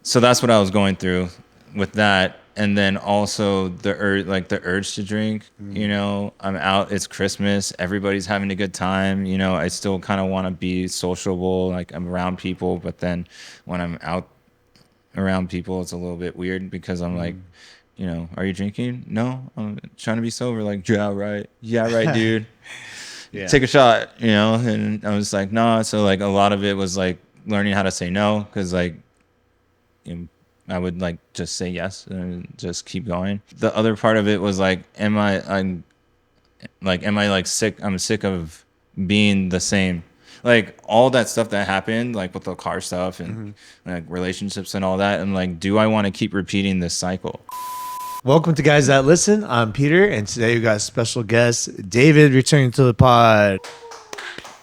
so that's what I was going through with that. And then also the urge to drink, you know, I'm out, it's Christmas, everybody's having a good time, you know, I still kind of want to be sociable, like I'm around people, but then when I'm out around people, it's a little bit weird because I'm like, you know, are you drinking? No, I'm trying to be sober. Like, yeah, right, dude. Yeah. Take a shot, you know. And I was like, no. So like a lot of it was like learning how to say no, because like, you know, I would like just say yes and just keep going. The other part of it was like, am I like sick? I'm sick of being the same. Like all that stuff that happened, like with the car stuff and like relationships and all that. And like, do I want to keep repeating this cycle? Welcome to Guys That Listen. I'm Peter, and today we got a special guest, David, returning to the pod.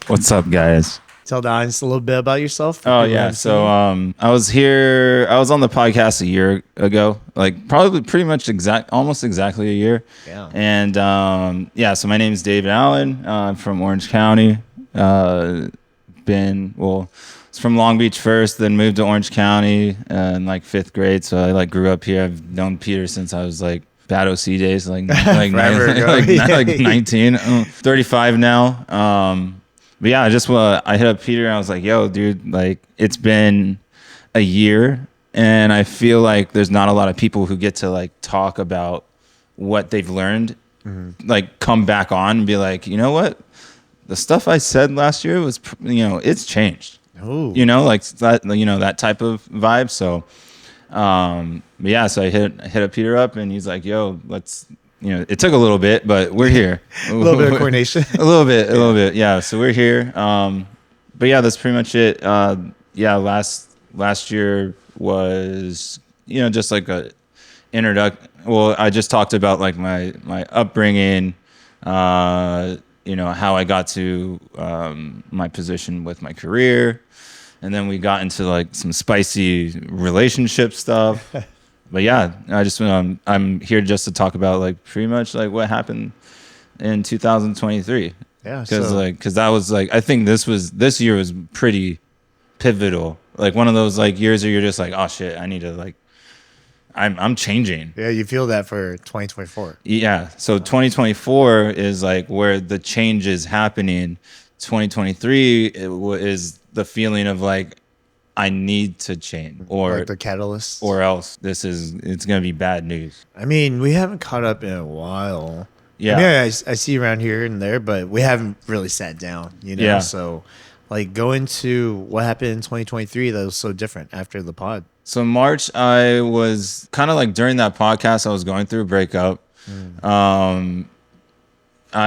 What's up, guys? Tell the audience a little bit about yourself. Oh yeah, so I was here. I was on the podcast a year ago, like probably pretty much almost exactly a year. Yeah. And yeah, so my name is David Allen. I'm from Orange County. It's from Long Beach first, then moved to Orange County in like fifth grade. So I like grew up here. I've known Peter since I was like bad OC days, Forever ago. like 19, 35 now. But yeah, I hit up Peter and I was like, yo, dude, like it's been a year and I feel like there's not a lot of people who get to like talk about what they've learned, like come back on and be like, you know what? The stuff I said last year was, you know, it's changed, Oh. you know, like that, you know, that type of vibe. So, but yeah, so I hit up Peter up and he's like, yo, let's, you know, it took a little bit, but we're here. A little bit of coordination. a little bit. Yeah. So we're here. But yeah, that's pretty much it. Yeah. Last year was, you know, just like a Well, I just talked about like my upbringing, you know, how I got to, my position with my career. And then we got into like some spicy relationship stuff. But yeah, I'm here just to talk about like pretty much like what happened in 2023. Yeah. Because that was like, I think this year was pretty pivotal. Like one of those like years where you're just like, oh shit, I need to like, I'm changing. Yeah, you feel that for 2024. Yeah. So 2024 is like where the change is happening. 2023 is the feeling of like, I need to change Like the catalyst. or else it's going to be bad news. I mean, we haven't caught up in a while. Yeah. I mean, I see you around here and there, but we haven't really sat down, you know? Yeah. So, like, go into what happened in 2023 that was so different after the pod. So March, I was kind of like during that podcast, I was going through a breakup. I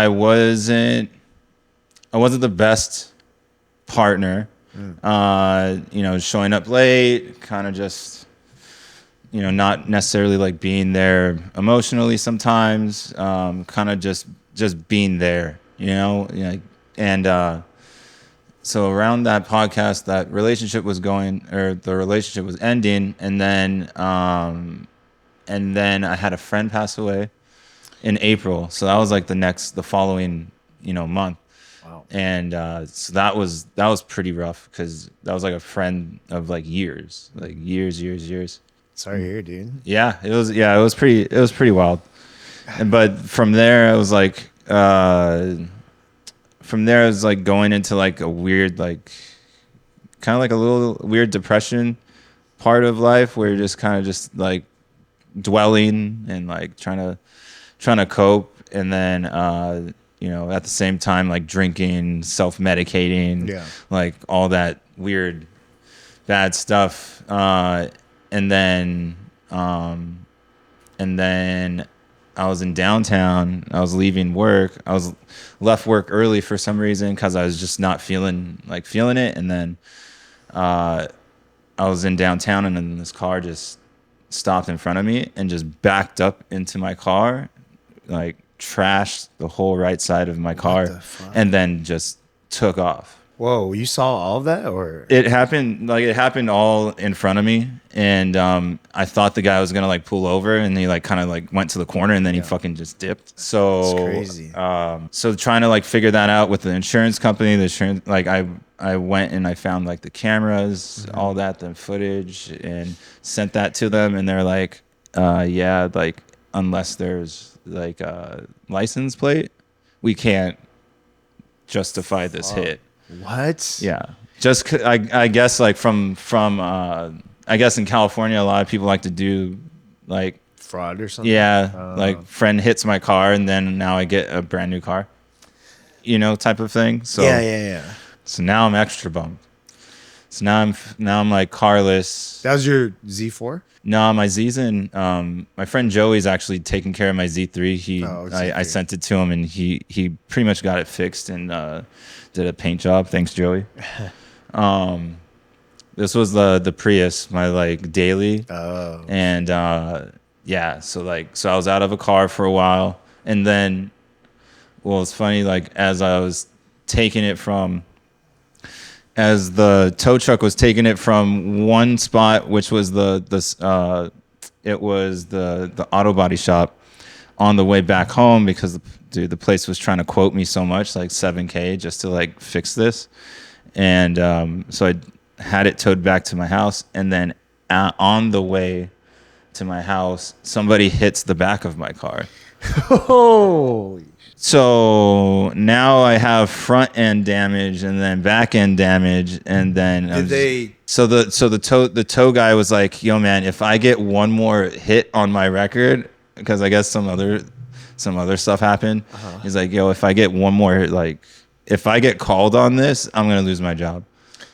wasn't the best partner. You know, showing up late, kind of just, you know, not necessarily like being there emotionally sometimes, kind of just being there, you know, and so around that podcast, the relationship was ending, and then I had a friend pass away in April, so that was like the following, you know, month. Wow. And so that was pretty rough because that was like a friend of like years. Sorry to hear, dude. Yeah, it was pretty wild. But from there, I was like going into like a weird, like kind of like a little weird depression part of life where you're just kind of just like dwelling and like trying to cope, and then you know, at the same time like drinking, self-medicating, Yeah. like all that weird bad stuff, and then I was in downtown. I was leaving work. I was left work early for some reason because I was just not feeling it. And then I was in downtown, and then this car just stopped in front of me and just backed up into my car, like trashed the whole right side of my car, the fuck? and then just took off. Whoa, you saw all of that, or It happened all in front of me, and I thought the guy was gonna like pull over, and he like kind of like went to the corner, and then he Yeah. fucking just dipped. it's So crazy. so trying to like figure that out with the insurance company, the insurance like I went and I found like the cameras, all that, the footage, and sent that to them, and they're like, yeah, like unless there's like a license plate, we can't justify this hit. What? Yeah, I guess like from I guess in California a lot of people like to do like Fraud or something? yeah, like friend hits my car and then now I get a brand new car, type of thing. Yeah, So yeah, yeah. so now I'm extra bummed. So now I'm like carless. That was your Z4? No, my Z's in. My friend Joey's actually taking care of my Z3. Oh, I Z3. sent it to him and he pretty much got it fixed and did a paint job. Thanks, Joey. This was the Prius, my like daily, Oh. and yeah. So I was out of a car for a while, and then, well, it's funny. Like as the tow truck was taking it from one spot, which was it was the auto body shop, on the way back home because the place was trying to quote me so much, like $7K just to like fix this, and so I had it towed back to my house, and then on the way to my house, somebody hits the back of my car. Oh. So now I have front end damage and then back end damage, and then Did they? So the tow guy was like, "Yo, man, if I get one more hit on my record, because I guess some other stuff happened." He's like, "Yo, if I get one more, like, if I get called on this, I'm gonna lose my job."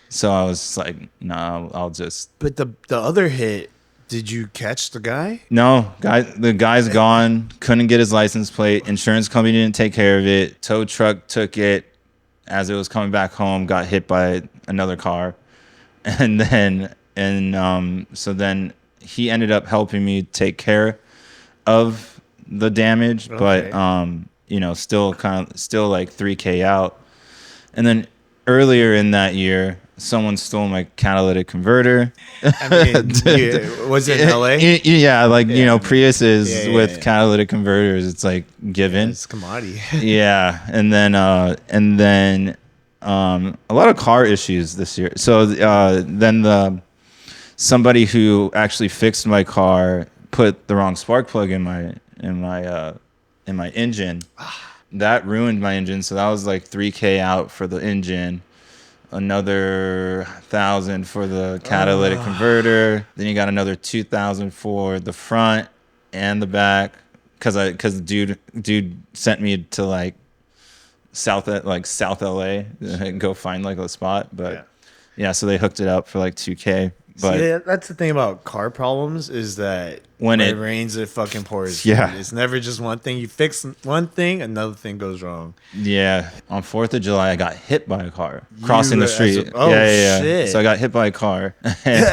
So I was like, "No, I'll just." But the other hit, did you catch the guy? No, the guy's gone. Couldn't get his license plate. Insurance company didn't take care of it. Tow truck took it as it was coming back home. Got hit by another car, and so then he ended up helping me take care of the damage, Okay. but still like 3K out. And then earlier in that year, someone stole my catalytic converter. I mean, was it in LA? Yeah, like Yeah. Priuses Yeah, yeah, with yeah. catalytic converters, it's like given. It's commodity. Yeah, and then a lot of car issues this year. So then somebody who actually fixed my car put the wrong spark plug in my engine. That ruined my engine. So that was like 3K out for the engine, another 1,000 for the catalytic converter. Then you got another 2,000 for the front and the back, because dude sent me to like South LA and go find like a spot, but yeah, so they hooked it up for like 2K. But See, that's the thing about car problems is that When when it- it rains, it fucking pours. Yeah. It's never just one thing. You fix one thing, another thing goes wrong. yeah, on 4th of July, I got hit by a car crossing the as street. a- oh, yeah. shit. So I got hit by a car. And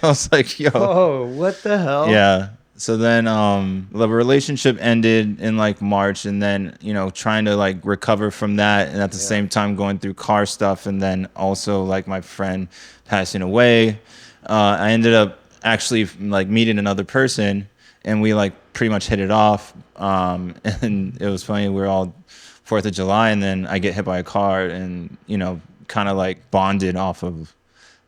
I was like, yo. Oh, what the hell? Yeah. So then the relationship ended in like March, and then, trying to like recover from that, and at the same time going through car stuff, and then also like my friend passing away. I ended up actually like meeting another person, and we like pretty much hit it off. And it was funny. We were all 4th of July, and then I get hit by a car, and kind of like bonded off of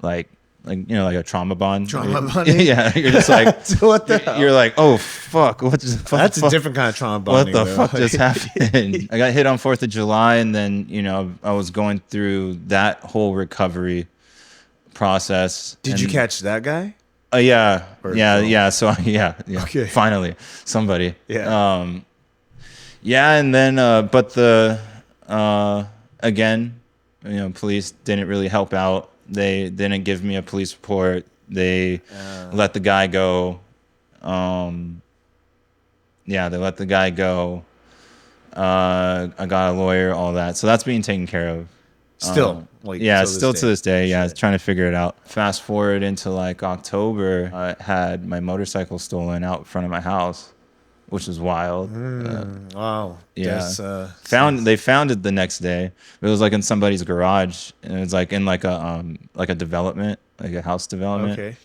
like like a trauma bond. Trauma bonding? Yeah, you're just like, What the hell? you're like, oh fuck, That's a different kind of trauma what bonding. the though. fuck just happened? I got hit on 4th of July, and then I was going through that whole recovery process. Did you And- catch that guy? Yeah, Or yeah, film? yeah. So yeah. Okay. Finally, somebody. Yeah. Yeah, and then but again, police didn't really help out. They didn't give me a police report. They let the guy go. Yeah, they let the guy go. I got a lawyer, all that. So that's being taken care of. Still, Yeah, till still this to day. this day. Yeah, Shit. trying to figure it out. Fast forward into like October, I had my motorcycle stolen out front of my house. which was wild. Wow. Yeah. That's They found it the next day. It was like in somebody's garage, and it was like in like a development, like a house development. okay.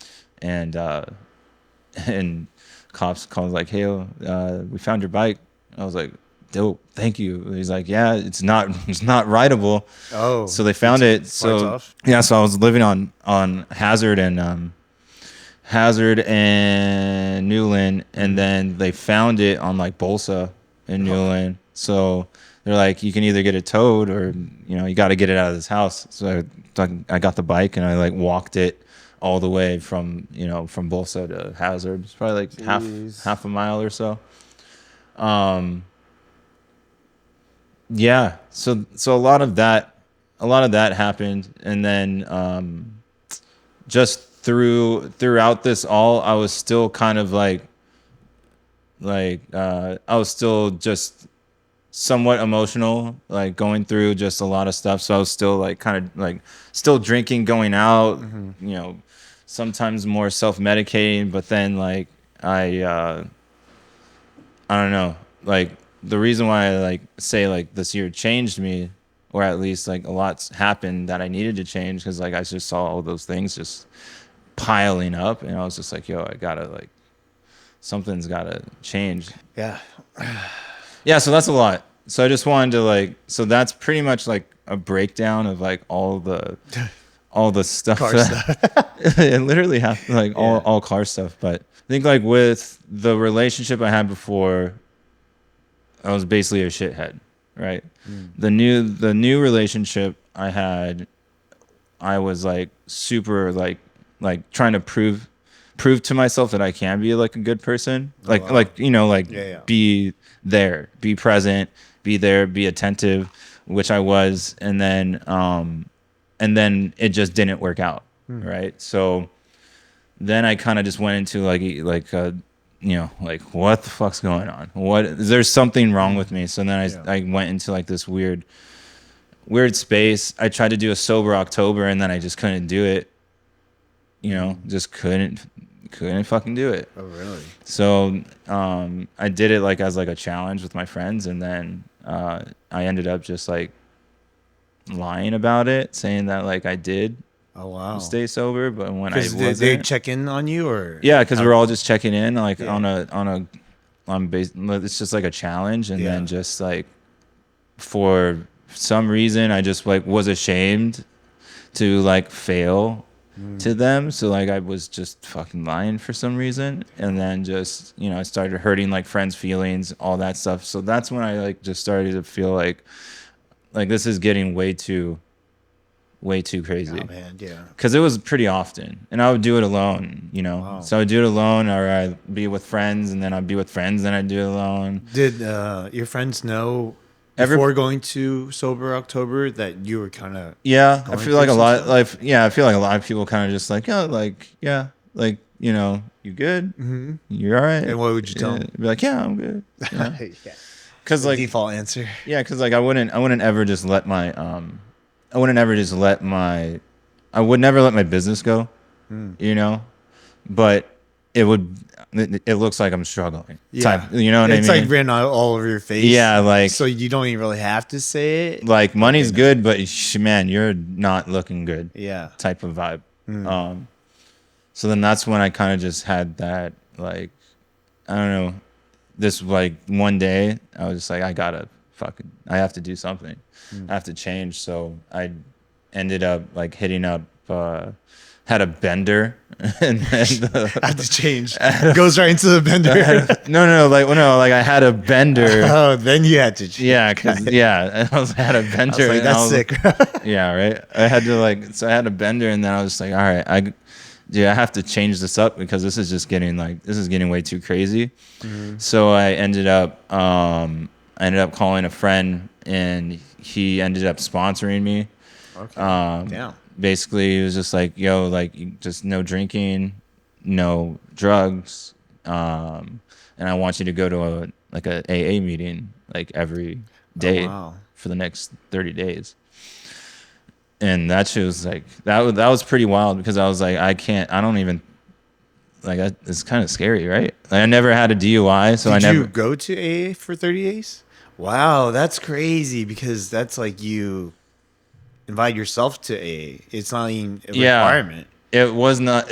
And and cops called like, "Hey, we found your bike." I was like, "Dope, thank you." He's like, "Yeah, it's not rideable." Oh, So they found it. parts So off. yeah, so I was living on Hazard and Newland, and then they found it on like Bolsa in Newland. So they're like, you can either get it towed or you got to get it out of this house. So I got the bike and I like walked it all the way from Bolsa to Hazard. It's probably like Jeez. half a mile or so. Um, yeah. So a lot of that happened, and then just throughout this all, I was still kind of I was still just somewhat emotional, like going through just a lot of stuff. So I was still like kind of like still drinking, going out, sometimes more self-medicating, but then like I I don't know, like the reason why I like say like this year changed me, or at least like a lot's happened that I needed to change, because like I just saw all those things just piling up, and I was just like, yo, I gotta like something's gotta change. Yeah. Yeah, so that's a lot. So I just wanted to like, so that's pretty much like a breakdown of like all the stuff Car that it literally happened, like Yeah. all car stuff. But I think like with the relationship I had before, I was basically a shithead, right? The new relationship I had, I was like super like trying to prove to myself that I can be like a good person. Like wow. like like Yeah, yeah. be there, be present, be there, be attentive, which I was, and then it just didn't work out, right? So then I kind of just went into like what the fuck's going on? There's something wrong with me. So then Yeah. I went into like this weird space. I tried to do a sober October, and then I just couldn't do it. Just couldn't fucking do it. Oh, really? So I did it like as like a challenge with my friends, and then I ended up just like lying about it, saying that like I did Oh, wow. stay sober, but when I Because wasn't, they check in on you, or yeah, because we're all just checking in like Yeah. on base. It's just like a challenge, and Yeah. then just like for some reason I just like was ashamed to like fail to them, so like I was just fucking lying for some reason, and then just I started hurting like friends' feelings, all that stuff. So that's when I like just started to feel like this is getting way too crazy, Oh, man, yeah. because it was pretty often, and I would do it alone, Wow. so I would do it alone, or I'd be with friends, and then I'd be with friends, then I'd do it alone. Did your friends know Every- before going to Sober October that you were kind of Yeah, I going feel like a through some lot. stuff? Like, yeah, I feel like a lot of people kind of just like, yeah, like, yeah, like, you good? Mm-hmm. You're all right. And what would you tell Yeah. them? Be like, yeah, I'm good. Yeah. Because like, Default answer. yeah, because like I wouldn't ever just let my I wouldn't ever just let my, I would never let my business go, but it looks like I'm struggling. Yeah. Type, you know what It's I mean? like written all over your face. Yeah, like- so you don't even really have to say it. Like money's good, but man, you're not looking good. Yeah. Type of vibe. So then that's when I kind of just had that, like, I don't know, this like one day I was just like, I have to do something. I have to change. So I ended up like hitting up, had a bender, and then I had to change. Goes right into the bender. like I had a bender. Oh, then you had to change. Yeah, cause yeah, I had a bender. I was like, and that's was- sick. Yeah, right. I had to like, so I had a bender, and then I was just like, all right, I have to change this up, because this is getting way too crazy. So I ended up calling a friend, and he ended up sponsoring me. Okay. Damn. Basically, he was just like, yo, like, just no drinking, no drugs, and I want you to go to a AA meeting like every day wow. for the next 30 days. And that shit was like, that was pretty wild, because I was like, I it's kind of scary, right? Like, I never had a DUI, so I Did you never. go to AA for 30 days? Wow, that's crazy because that's like you invite yourself to AA. It's not even a Yeah, requirement. it was not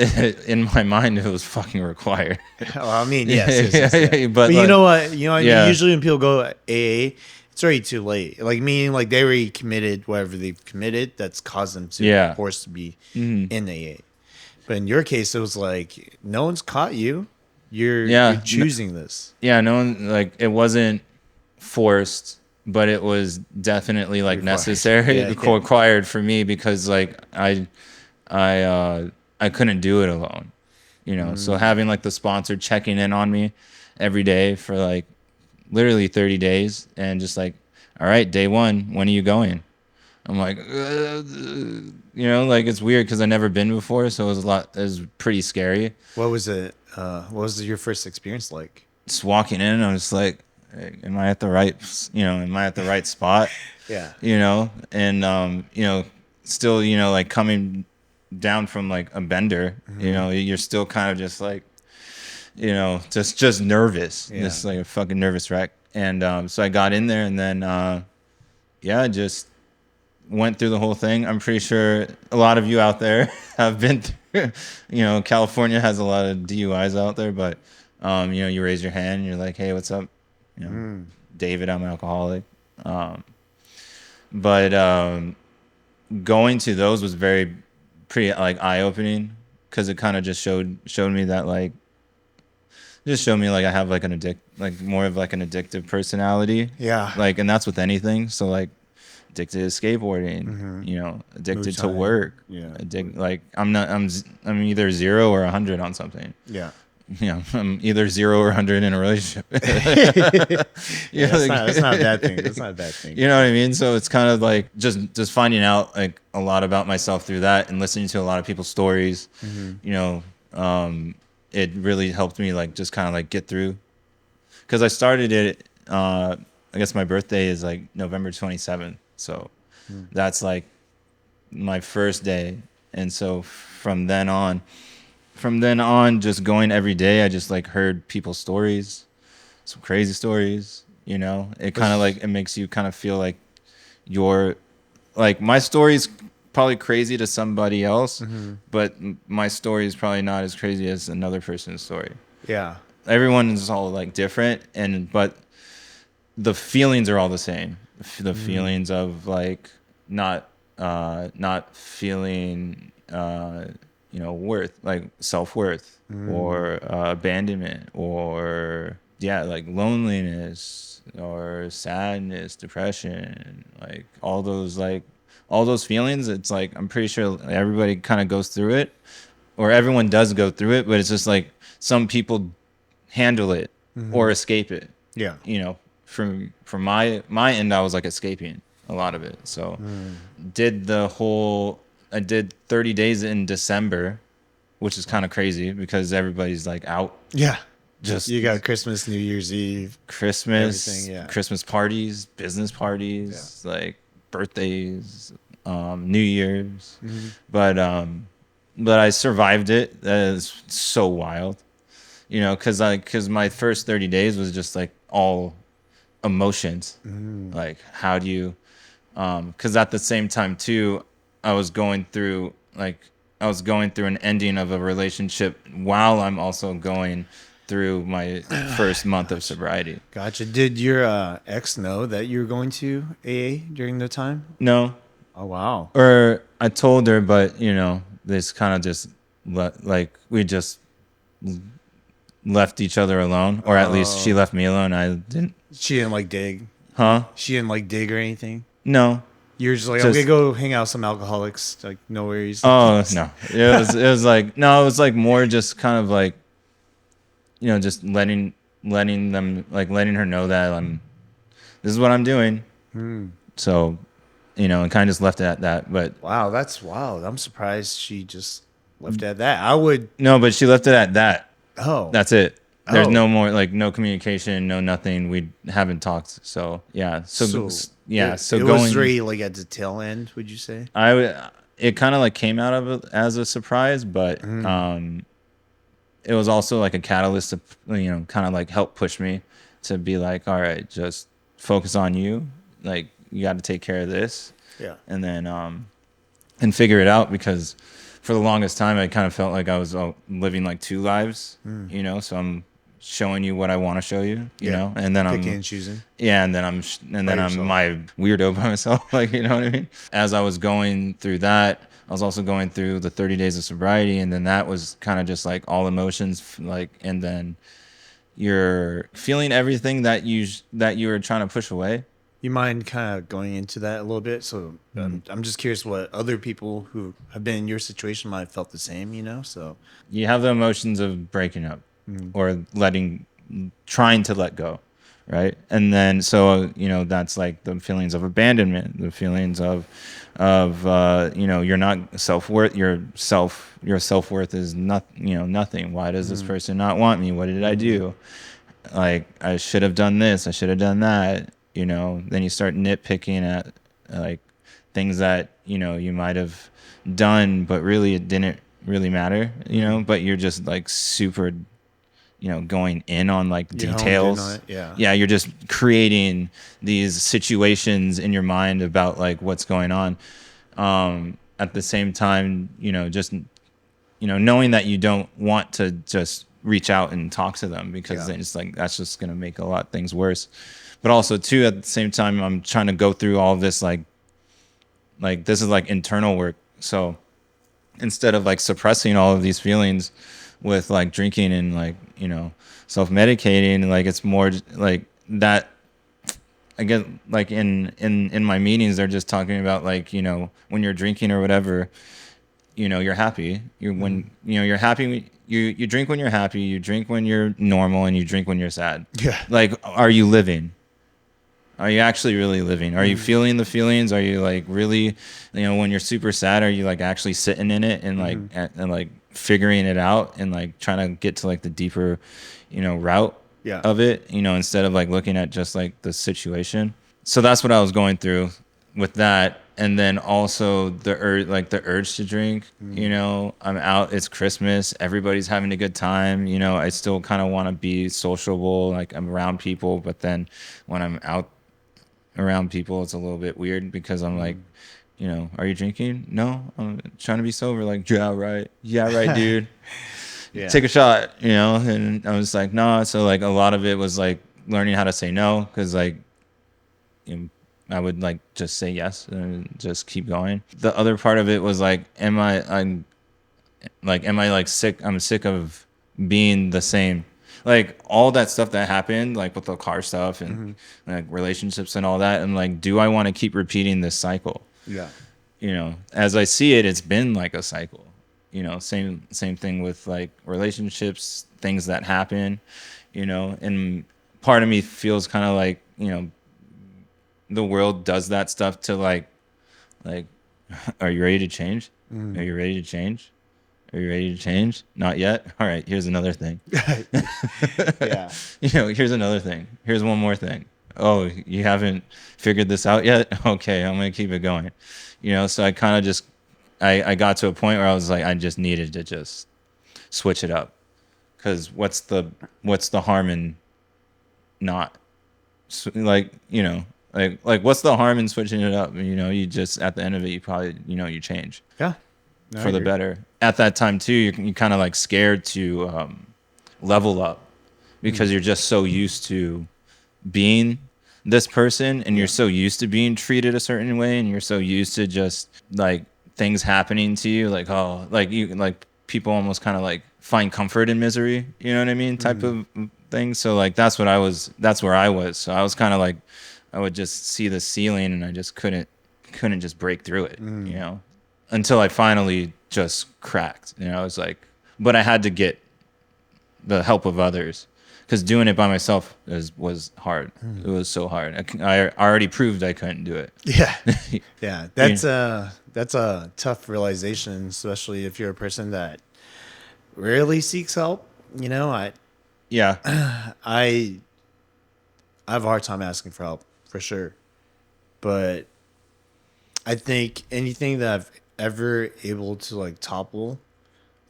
in my mind. It was fucking required. Well, I mean, yes, yeah. Yeah, but But you like, know what? You know, what I mean, yeah, usually when people go AA, it's already too late. Like meaning, like they already committed whatever they've committed that's caused them to yeah, forced to be hmm in AA. But in your case, it was like no one's caught you. You're yeah, choosing this. yeah. No one like it wasn't forced, but it was definitely like Required. necessary, Yeah, yeah. required for me because like I I couldn't do it alone, you know. So having like the sponsor checking in on me every day for like literally 30 days and just like, all right, day one, when are you going? I'm like, like it's weird because I never been before, so it was pretty scary. What was it? What was your first experience like? Just walking in, I was like, hey, am I at the right, am I at the right spot? Yeah. And still, like coming down from like a bender, you're still kind of just like, just nervous, Yeah. just like a fucking nervous wreck. And so I got in there, and then yeah, just went through the whole thing. I'm pretty sure a lot of you out there have been through. California has a lot of DUIs out there, but you raise your hand, and you're like, hey, what's up? David, I'm an alcoholic. Um, but going to those was very pretty like eye opening because it kind of just showed me that like just showed me like I have like more of like an addictive personality. Yeah. Like, and that's with anything. So like addicted to skateboarding, addicted to Moonshine. work. Yeah. Like I'm either 0 or 100 on something. Yeah. I'm either 0 or 100 in a relationship. Yeah, Like, that's not a bad thing. That's not a bad thing. you know what I mean? So it's kind of like just finding out like a lot about myself through that and listening to a lot of people's stories. It really helped me like just kind of like get through because I started it. I guess my birthday is like November 27th, so that's like my first day, and so from then on, just going every day, I just like heard people's stories, some crazy stories. It kind of like it makes you kind of feel like you're like my story's probably crazy to somebody else, but my story is probably not as crazy as another person's story. Yeah. Everyone is all like different, but the feelings are all the same. The feelings of like not feeling worth, like self-worth, or abandonment, or yeah, like loneliness or sadness, depression, like all those feelings. It's like I'm pretty sure everybody kind of goes through it, or everyone does go through it, but it's just like some people handle it or escape it. Yeah. From my end, I was like escaping a lot of it. So I did 30 days in December, which is kind of crazy because everybody's like out. Yeah. Just You got Christmas, New Year's Eve, Christmas, everything. Yeah. Christmas parties, business parties, like birthdays, New Year's. But I survived it. That is so wild, because my first 30 days was just like all emotions. Like, how do you, because at the same time too, I was going through an ending of a relationship while I'm also going through my first month of sobriety. Gotcha. Did your ex know that you were going to AA during the time? No, Oh wow. or I told her, but this kind of just we just left each other alone, or at least she left me alone. I didn't. She didn't like dig. Huh? She didn't like dig or anything. No. You're just like, I'm gonna go hang out with some alcoholics. Like, no worries. Oh no. It was like no. It was like more just kind of like, just letting them like letting her know that this is what I'm doing. So, and kind of just left it at that. But Wow, that's wild. I'm surprised she just left it at that. I would. no, but she left it at that. Oh, That's it. There's Oh. no more like no communication, no nothing. We haven't talked. So yeah. So yeah. It, So it going. was really like at the tail end. Would you say? It kind of like came out of it as a surprise, but it was also like a catalyst to, kind of like help push me to be like, all right, just focus on you. Like, you got to take care of this, Yeah. and then and figure it out, because for the longest time I kind of felt like I was living like two lives, so I'm showing you what I want to show you, Yeah. and then Picking I'm and choosing yeah, and by then I'm yourself. my weirdo by myself, like, you know what I mean? As I was going through that, I was also going through the 30 days of sobriety, and then that was kind of just like all emotions, like, and then you're feeling everything that you were trying to push away. You mind kind of going into that a little bit? So Mm. I'm just curious what other people who have been in your situation might have felt the same, you know? So, You have the emotions of breaking up mm, or trying to let go, right? And then so that's like the feelings of abandonment, the feelings of you're not self-worth, your self-worth is not, nothing. Why does this mm, person not want me? What did I mm, do? Like, I should have done this, I should have done that. Then you start nitpicking at, like, things that you might have done, but really it didn't really matter, mm. but you're just like super, going in on like You honed in on details. it. Yeah. Yeah, you're just creating these situations in your mind about like what's going on. At the same time, just knowing that you don't want to just reach out and talk to them, because Yeah. then it's like that's just going to make a lot of things worse. But also too, at the same time, I'm trying to go through all of this, like this is like internal work. So instead of like suppressing all of these feelings with like drinking and like self-medicating, like it's more like that. I get like in my meetings, they're just talking about like when you're drinking or whatever, you're happy. You're Mm. when you're happy. You drink when you're happy. You drink when you're normal, and you drink when you're sad. Yeah. Like, are you living? Are you actually really living? Are you Mm. feeling the feelings? Are you like really, when you're super sad, are you like actually sitting in it and like Mm-hmm. and like figuring it out and like trying to get to like the deeper, route Yeah. of it, instead of like looking at just like the situation. So that's what I was going through with that. And then also the urge to drink, Mm. I'm out, it's Christmas, everybody's having a good time, I still kind of want to be sociable, like I'm around people, but then when I'm out around people, it's a little bit weird because I'm like, Mm. are you drinking? No, I'm trying to be sober. Like, yeah, right. Yeah, right, dude. Yeah. Take a shot, And I was like, no. So like a lot of it was like learning how to say no, because like I would like just say yes and just keep going. The other part of it was like, am I like sick? I'm sick of being the same. Like all that stuff that happened, like with the car stuff and Mm-hmm. like relationships and all that. And like, do I want to keep repeating this cycle? Yeah. As I see it, it's been like a cycle. Same thing with like relationships, things that happen. And part of me feels kind of like the world does that stuff to like, are you ready to change? Are Mm. you ready to change? Are you ready to change? Not yet. All right, here's another thing. Yeah. Here's another thing. Here's one more thing. Oh, you haven't figured this out yet? Okay, I'm gonna keep it going. So I kind of just I got to a point where I was like, I just needed to just switch it up, because what's the harm in not like like what's the harm in switching it up? You just at the end of it, you probably you change Yeah. No, I for the agree. better. At that time too, you're kind of like scared to level up, Mm. because you're just so used to being this person, and you're Yeah. so used to being treated a certain way, and you're so used to just like things happening to you, like, oh, like you like people almost kind of like find comfort in misery, you know what I mean, type Mm. of thing. So like that's where I was. So I was kind of like, I would just see the ceiling and I just couldn't just break through it, Mm. until I finally just cracked. I was like, but I had to get the help of others, because doing it by myself was hard. It Mm. was so hard. I already proved I couldn't do it. Yeah. Yeah. Yeah. That's a tough realization, especially if you're a person that rarely seeks help. You know, Yeah. I I have a hard time asking for help for sure. But I think anything that I've ever able to like topple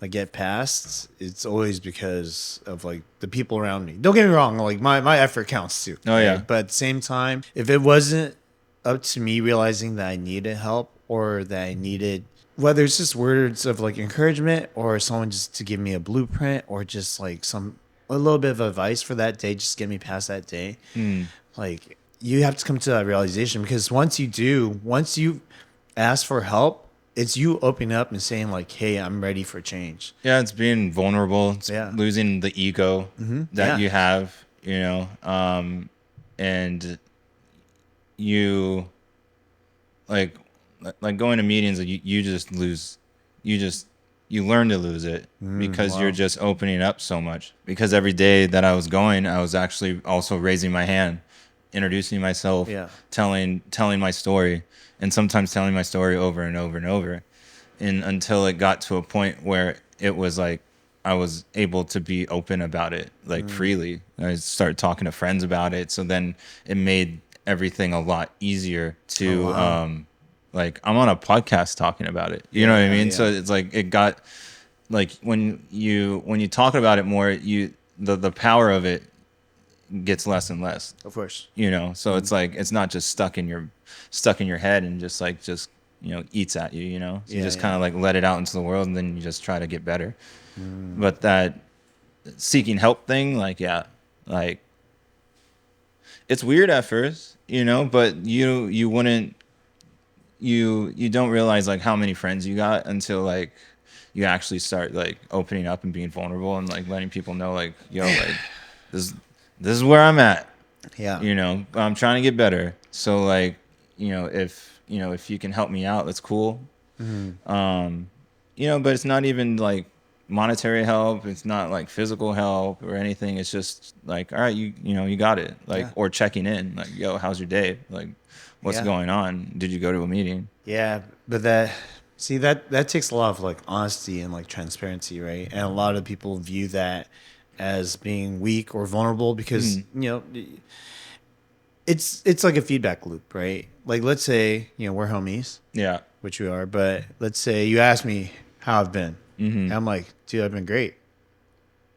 like get past, it's always because of like the people around me. Don't get me wrong, like my effort counts too. Oh, yeah. But at the same time, if it wasn't up to me realizing that I needed help or that I needed whether it's just words of like encouragement or someone just to give me a blueprint or just like a little bit of advice for that day, just get me past that day. Mm. Like you have to come to that realization because once you ask for help, it's you opening up and saying like, "Hey, I'm ready for change." Yeah, it's being vulnerable. It's Yeah. losing the ego that Yeah. you have, and you like going to meetings. You just lose. You just you learn to lose it because you're Wow. just opening up so much. Because every day that I was going, I was actually also raising my hand, introducing myself, Yeah. telling my story, and sometimes telling my story over and over and over, and until it got to a point where it was like I was able to be open about it like freely. I started talking to friends about it, so then it made everything a lot easier Oh to wow. like I'm on a podcast talking about it. You know what I Yeah. mean? So Yeah. it's like it got like when you talk about it more, the power of it gets less and less. Of course. So it's like it's not just stuck in your head and just eats at you. So you Yeah. just kind Yeah. of like let it out into the world and then you just try to get better. But that seeking help thing, like, yeah, like it's weird at first, but you wouldn't you don't realize like how many friends you got until like you actually start like opening up and being vulnerable and like letting people know like, yo, like this this is where I'm at. Yeah. I'm trying to get better. So like, if you can help me out, that's cool. But it's not even like monetary help. It's not like physical help or anything. It's just like, all right, you got it. Like, Yeah. or checking in, like, yo, how's your day? Like, what's Yeah. going on? Did you go to a meeting? Yeah, but that takes a lot of like honesty and like transparency, right? And a lot of people view that as being weak or vulnerable because it's like a feedback loop, right? Like let's say we're homies, Yeah. which we are, but let's say you ask me how I've been, and I'm like, dude, I've been great,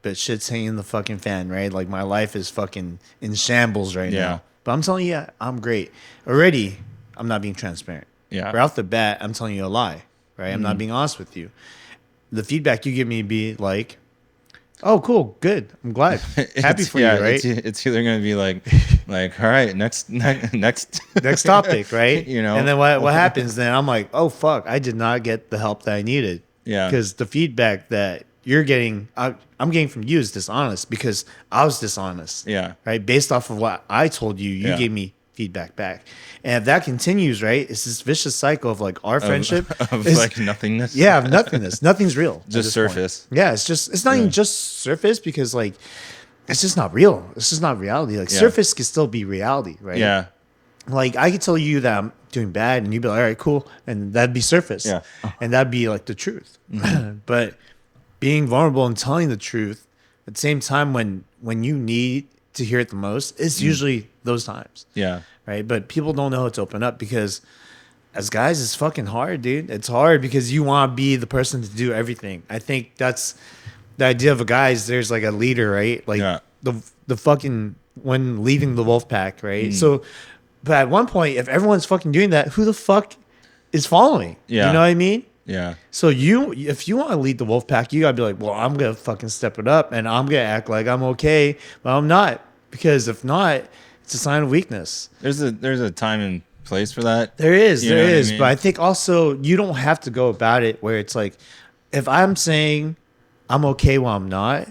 but shit's hanging the fucking fan, right? Like my life is fucking in shambles right Yeah. now. But I'm telling you, yeah, I'm great. Already, I'm not being transparent. Yeah. Right off the bat, I'm telling you a lie, right? I'm not being honest with you. The feedback you give me be like, oh, cool, good. I'm glad. Happy for you, right? It's either gonna be like, all right, next, Next topic, right? you And know, then what happens then? I'm like, oh fuck, I did not get the help that I needed. Yeah. Because the feedback that you're getting, I'm getting from you is dishonest because I was dishonest. Yeah. Right. Based off of what I told you, you Yeah. gave me feedback back, and if that continues, right, it's this vicious cycle of like our friendship of is like nothingness. yeah, of nothingness. Nothing's real. at Just this point. surface. Yeah, it's not even just surface because like it's just not real. It's just not reality. Like Yeah. surface can still be reality, right? Yeah. Like I could tell you that I'm doing bad, and you'd be like, "All right, cool," and that'd be surface, Yeah. and that'd be like the truth. But being vulnerable and telling the truth at the same time when you need to hear it the most, it's usually those times, Yeah. right? But people don't know how to open up because as guys, it's fucking hard, dude. It's hard because you want to be the person to do everything. I think that's the idea of a guy is there's like a leader, right? Like Yeah. the fucking when leading the wolf pack, right? So, but at one point, if everyone's fucking doing that, who the fuck is following? Yeah. You know what I mean? Yeah. So if you want to lead the wolf pack, you gotta be like, well, I'm gonna fucking step it up, and I'm gonna act like I'm okay, but I'm not because if not, it's a sign of weakness. There's a time and place for that. There is, You there know what I is, mean? but I think also you don't have to go about it where it's like, if I'm saying I'm okay while I'm not,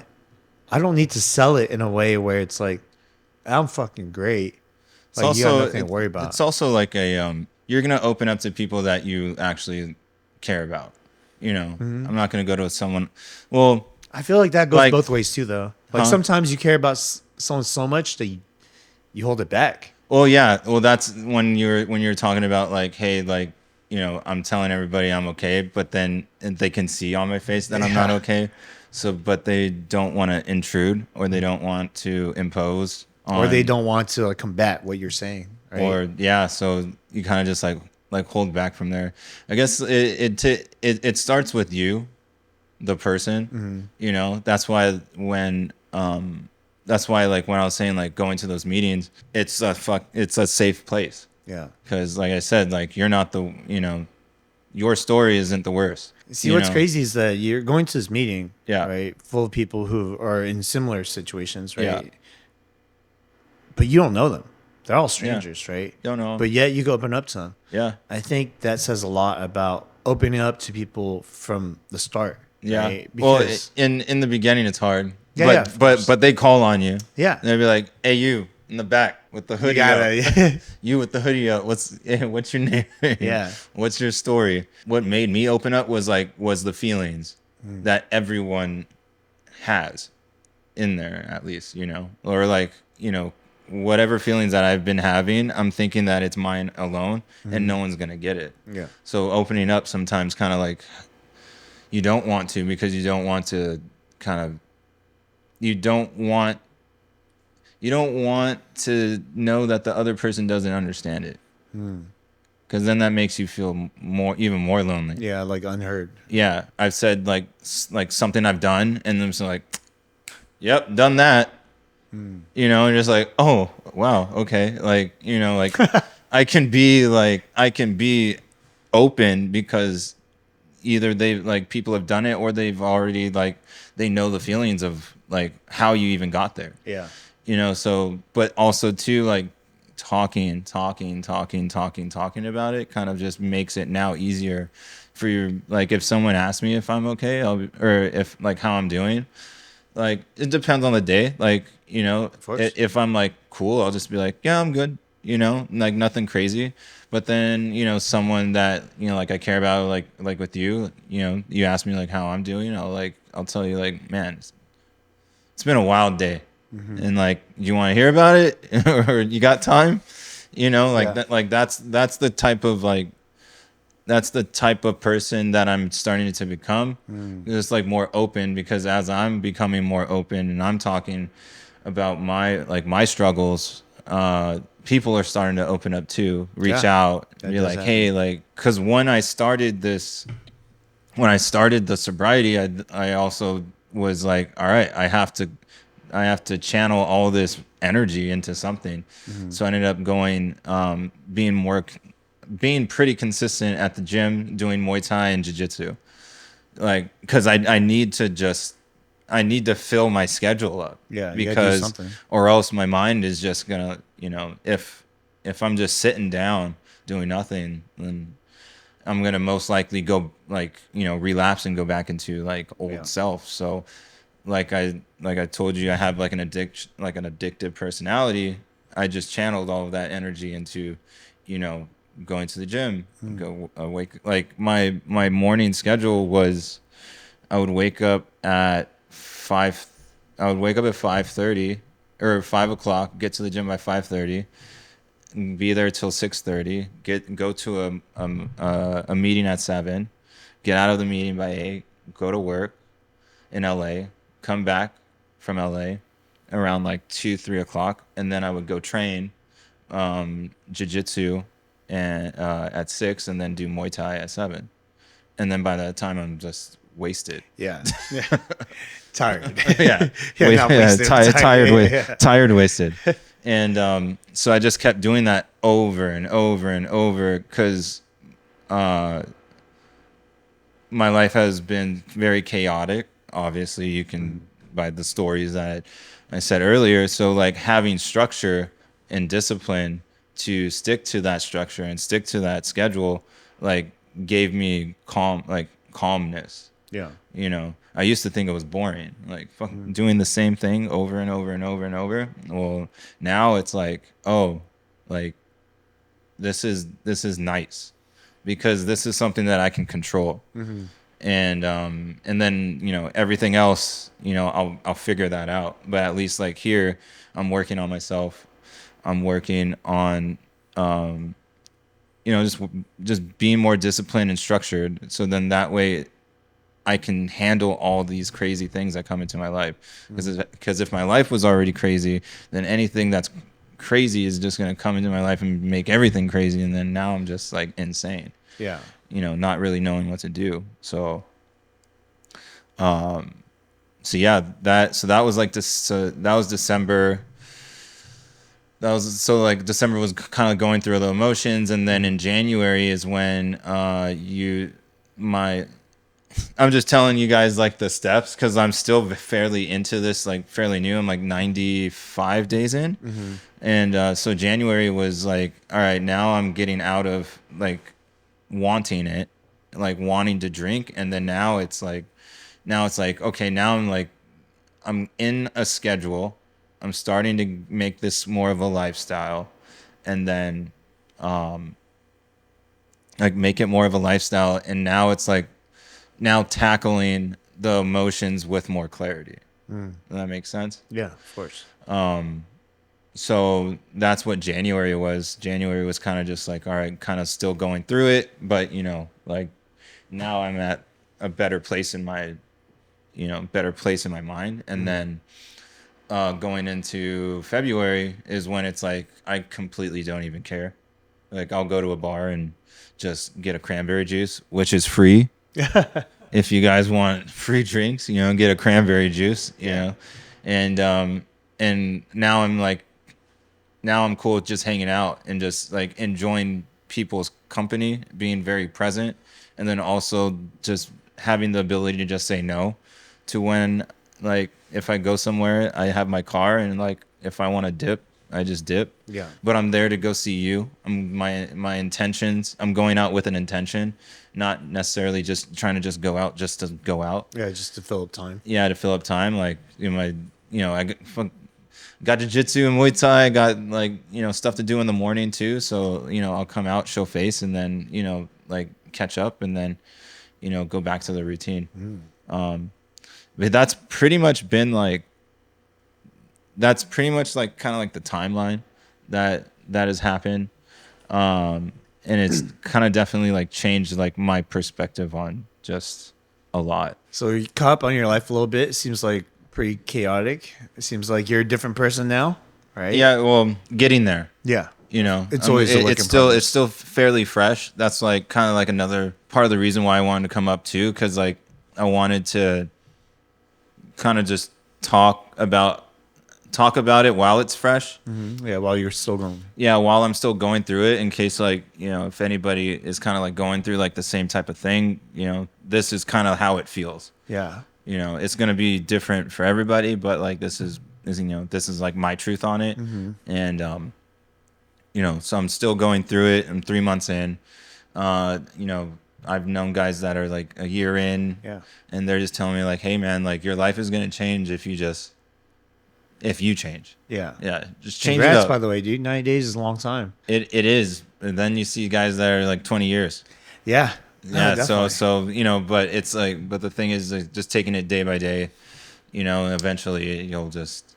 I don't need to sell it in a way where it's like, I'm fucking great. It's Like you got also nothing to worry about. it's also like you're gonna open up to people that you actually care about. I'm not gonna go to someone. Well, I feel like that goes like- both ways too, though. Like Huh? sometimes you care about someone so much that you hold it back. well, yeah. Well, that's when you're talking about like, hey, like, I'm telling everybody I'm okay, but then they can see on my face that I'm not Yeah. okay. So, but they don't want to intrude or they don't want to impose Or they on- don't want to like combat what you're saying. Right? or yeah, so you kind of just like hold back from there. I guess it starts with you, the person. Mm-hmm. You know, that's why like when I was saying like going to those meetings, it's a safe place. Yeah. Because like I said, like you're not the, you know, your story isn't the worst. See, You what's know. crazy is that you're going to this meeting, Yeah. right, full of people who are in similar situations, Yeah. right? But you don't know them. They're all Yeah. strangers, right? Don't know 'em. But yet you go open up to them. Yeah. I think that says a lot about opening up to people from the start, Yeah. right? Well, Because in the beginning it's hard, yeah, yeah, of course. but they call on you. Yeah. They'll be like, "Hey, you in the back with the You hoodie up. gotta, You with the hoodie up. What's your name? yeah. What's your story?" What made me open up was the feelings that everyone has in there, at least, you know, or like, you know, whatever feelings that I've been having, I'm thinking that it's mine alone and no one's gonna get it. Yeah. So opening up sometimes kind of like you don't want to, because you don't want to kind of you don't want you don't want to know that the other person doesn't understand it, because then that makes you feel even more lonely. Yeah, like unheard. Yeah, I've said like something I've done, and then so like, yep, done that. You know, and just like, oh wow, okay, like, you know, like I can be open because either they like people have done it, or they've already like they know the feelings of like how you even got there. Yeah. You know, so but also too like talking about it kind of just makes it now easier for you. Like if someone asks me if I'm okay, or if like how I'm doing, like it depends on the day. Like, you know, Of course. if I'm like cool, I'll just be like, yeah, I'm good. You know, like nothing crazy. But then, you know, someone that, you know, like I care about, like with you, you know, you ask me like how I'm doing, I'll tell you like, man, it's been a wild day. And like, you want to hear about it, or you got time? You know, like Yeah. that, like that's the type of like that's the type of person that I'm starting to become. Just like more open, because as I'm becoming more open and I'm talking about my struggles, people are starting to open up too, reach Yeah, out, that be does like, hey, happen. like, because when I started the sobriety, I also was like, all right, I have to channel all this energy into something. So I ended up going, being pretty consistent at the gym, doing Muay Thai and Jiu Jitsu, like, because I need to fill my schedule up, Yeah, you gotta do because something. or else my mind is just gonna, you know, if I'm just sitting down doing nothing, then I'm gonna most likely go like, you know, relapse and go back into like Yeah. old self. So like I told you, I have like an addictive personality. I just channeled all of that energy into, you know, going to the gym, go wake like my morning schedule was I would wake up at 5. I would wake up at 5:30 or 5 o'clock. Get to the gym by 5:30. Be there till 6:30. Go to a meeting at 7. Get out of the meeting by 8. Go to work in LA. Come back from LA around like 2-3 o'clock, and then I would go train jiu-jitsu and at 6, and then do Muay Thai at 7. And then by that time I'm just wasted. Yeah. Yeah. Tired. Yeah, Yeah, not wasted. tired, Yeah, yeah. tired, wasted. And so I just kept doing that over and over and over, because uh, my life has been very chaotic. Obviously, you can by the stories that I said earlier. So like having structure and discipline to stick to that structure and stick to that schedule, like gave me calmness. Yeah. You know, I used to think it was boring, like doing the same thing over and over and over and over. Well, now it's like, oh, like this is nice, because this is something that I can control. And then, you know, everything else, you know, I'll figure that out. But at least like here, I'm working on myself. I'm working on you know, just being more disciplined and structured, so then that way I can handle all these crazy things that come into my life. Because if my life was already crazy, then anything that's crazy is just going to come into my life and make everything crazy. And then now I'm just like insane, Yeah. you know, not really knowing what to do. So So yeah, that was like this. So that was December. That was so like December was kind of going through the emotions, and then in January is when you my I'm just telling you guys like the steps because I'm still fairly into this, like fairly new. I'm like 95 days in, and so January was like, all right, now I'm getting out of like wanting it, like wanting to drink, and then now it's like okay, now I'm in a schedule. I'm starting to make this more of a lifestyle, and then like make it more of a lifestyle, and now it's like now tackling the emotions with more clarity. Does that make sense? Yeah, of course. So that's what January was. January was kind of just like, all right, kind of still going through it, but like now I'm at a better place in my, better place in my mind. And then going into February is when it's like I completely don't even care. Like I'll go to a bar and just get a cranberry juice, which is free. If you guys want free drinks, get a cranberry juice, and now I'm cool with just hanging out and just like enjoying people's company, being very present, and then also just having the ability to just say no to when like if I go somewhere, I have my car and like if I want to dip, I just dip. Yeah. But I'm there to go see you. My intentions. I'm going out with an intention, not necessarily just trying to just go out just to go out. Yeah, just to fill up time. Yeah, to fill up time. Like I got jiu-jitsu and Muay Thai. I got like stuff to do in the morning too. So I'll come out, show face, and then like catch up, and then go back to the routine. But that's pretty much been like kind of like the timeline that has happened, and it's kind of definitely like changed like my perspective on just a lot. So you caught up on your life a little bit. It seems like pretty chaotic. It seems like you're a different person now, right? Yeah, well, getting there. Yeah. It's I mean, always a work in progress. it's still fairly fresh. That's like kind of like another part of the reason why I wanted to come up too, because like I wanted to kind of just talk about it while it's fresh. Yeah, while you're still going. Yeah, while I'm still going through it, in case like if anybody is kind of like going through like the same type of thing, this is kind of how it feels. Yeah. It's gonna be different for everybody, but like this is like my truth on it, and so I'm still going through it. I'm 3 months in. I've known guys that are like a year in, Yeah. and they're just telling me like, hey man, like your life is gonna change if you change. Yeah. Yeah, just change Congrats, it up. by the way, dude. 90 days is a long time. It is. And then you see guys that are like 20 years. Yeah. Yeah. Definitely. So but it's like, but the thing is like, just taking it day by day, and eventually you'll just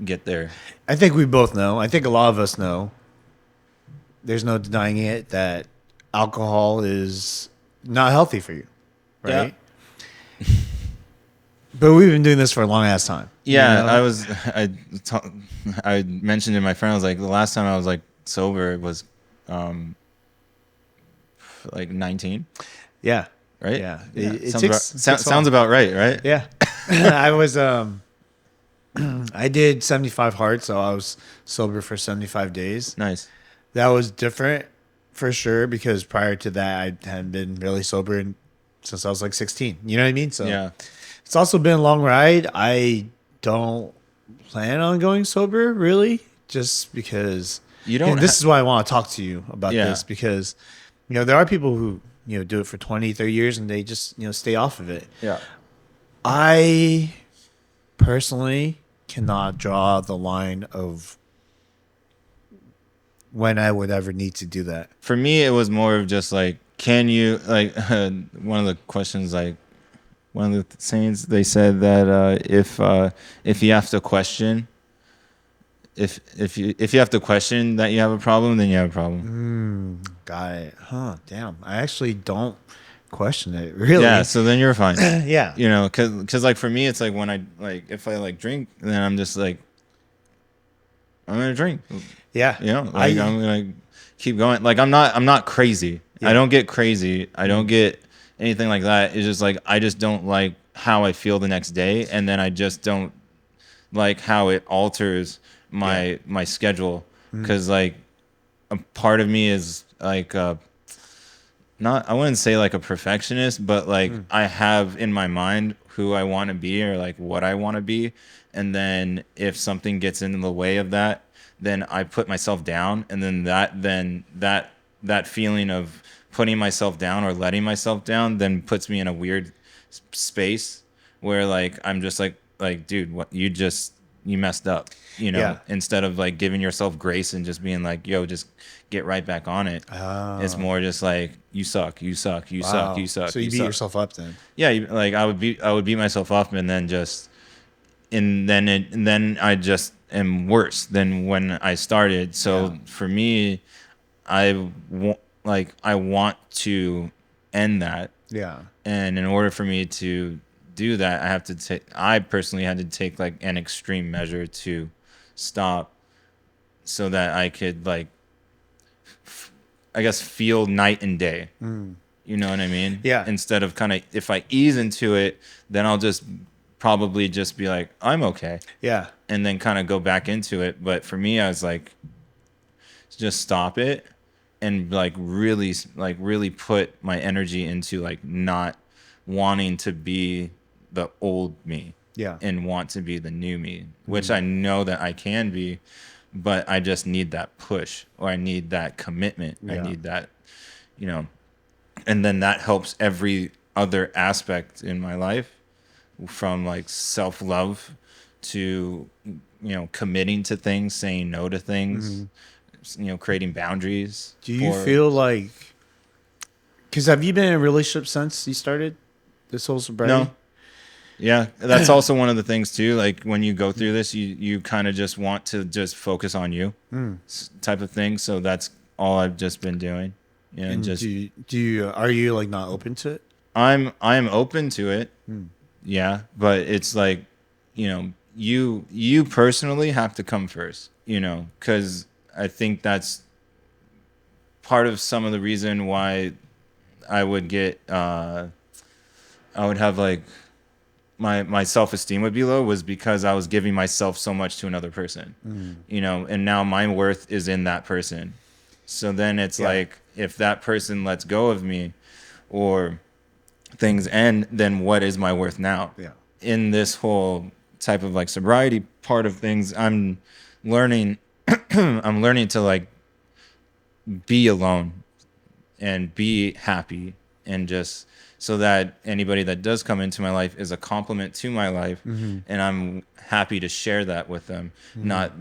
get there. I think we both know. I think a lot of us know. There's no denying it that alcohol is not healthy for you, right? Yeah. But we've been doing this for a long ass time. Yeah, I mentioned to my friend, I was like, the last time I was like sober was like 19. Yeah. Right? Yeah. Yeah. It sounds about right? Yeah. I was I did 75 hard, so I was sober for 75 days. Nice. That was different for sure because prior to that I hadn't been really sober since I was like 16. You know what I mean? So yeah. It's also been a long ride. I don't plan on going sober really, just because you don't. And this is why I want to talk to you about Yeah. this because there are people who do it for 20, 30 years and they just stay off of it. Yeah. I personally cannot draw the line of when I would ever need to do that. For me, it was more of just like, can you like one of the questions, like one of the sayings they said that if you have to question, if you have to question that you have a problem, then you have a problem. Got it. Huh? Damn. I actually don't question it really. Yeah. So then you're fine. Yeah. Because like for me, it's like when I like if I like drink, then I'm just like I'm gonna drink. Yeah. Like I'm gonna keep going. Like I'm not crazy. Yeah. I don't get crazy. I don't get anything like that. It's just like I just don't like how I feel the next day, and then I just don't like how it alters Yeah. my schedule, because like a part of me is like not, I wouldn't say like a perfectionist, but like I have in my mind who I want to be or like what I want to be, and then if something gets in the way of that, then I put myself down, and then that feeling of putting myself down or letting myself down then puts me in a weird space where like I'm just like dude, what you messed up, Yeah. instead of like giving yourself grace and just being like, yo, just get right back on it. It's Oh, more just like you suck, you suck, you suck, you wow. suck, So you you beat suck. yourself up then? Yeah, like I would beat myself up, and then just and then I just am worse than when I started. Yeah. So for me, I want to end that, Yeah. and in order for me to do that, I personally had to take like an extreme measure to stop, so that I could like I guess feel night and day. You know what I mean? Yeah. Instead of kind of, if I ease into it, then I'll just probably just be like, I'm okay. Yeah. And then kind of go back into it. But for me, I was like, just stop it and like really put my energy into like not wanting to be the old me Yeah. and want to be the new me, which I know that I can be, but I just need that push, or I need that commitment. I Yeah. need that, you know, and then that helps every other aspect in my life, from like self-love to committing to things, saying no to things, creating boundaries Do you for. feel like, because have you been in a relationship since you started this whole sobriety? No. Yeah, that's also one of the things too, like when you go through this, you kind of just want to just focus on you, type of thing. So that's all I've just been doing. And Just are you like not open to it? I'm open to it. Yeah, but it's like, you personally have to come first, because I think that's part of some of the reason why I would get I would have like my self-esteem would be low, was because I was giving myself so much to another person, and now my worth is in that person. So then it's Yeah. like, if that person lets go of me, or things end, then what is my worth now? Yeah. In this whole type of like sobriety part of things, I'm learning I'm learning to like be alone and be happy, and just so that anybody that does come into my life is a compliment to my life, and I'm happy to share that with them, not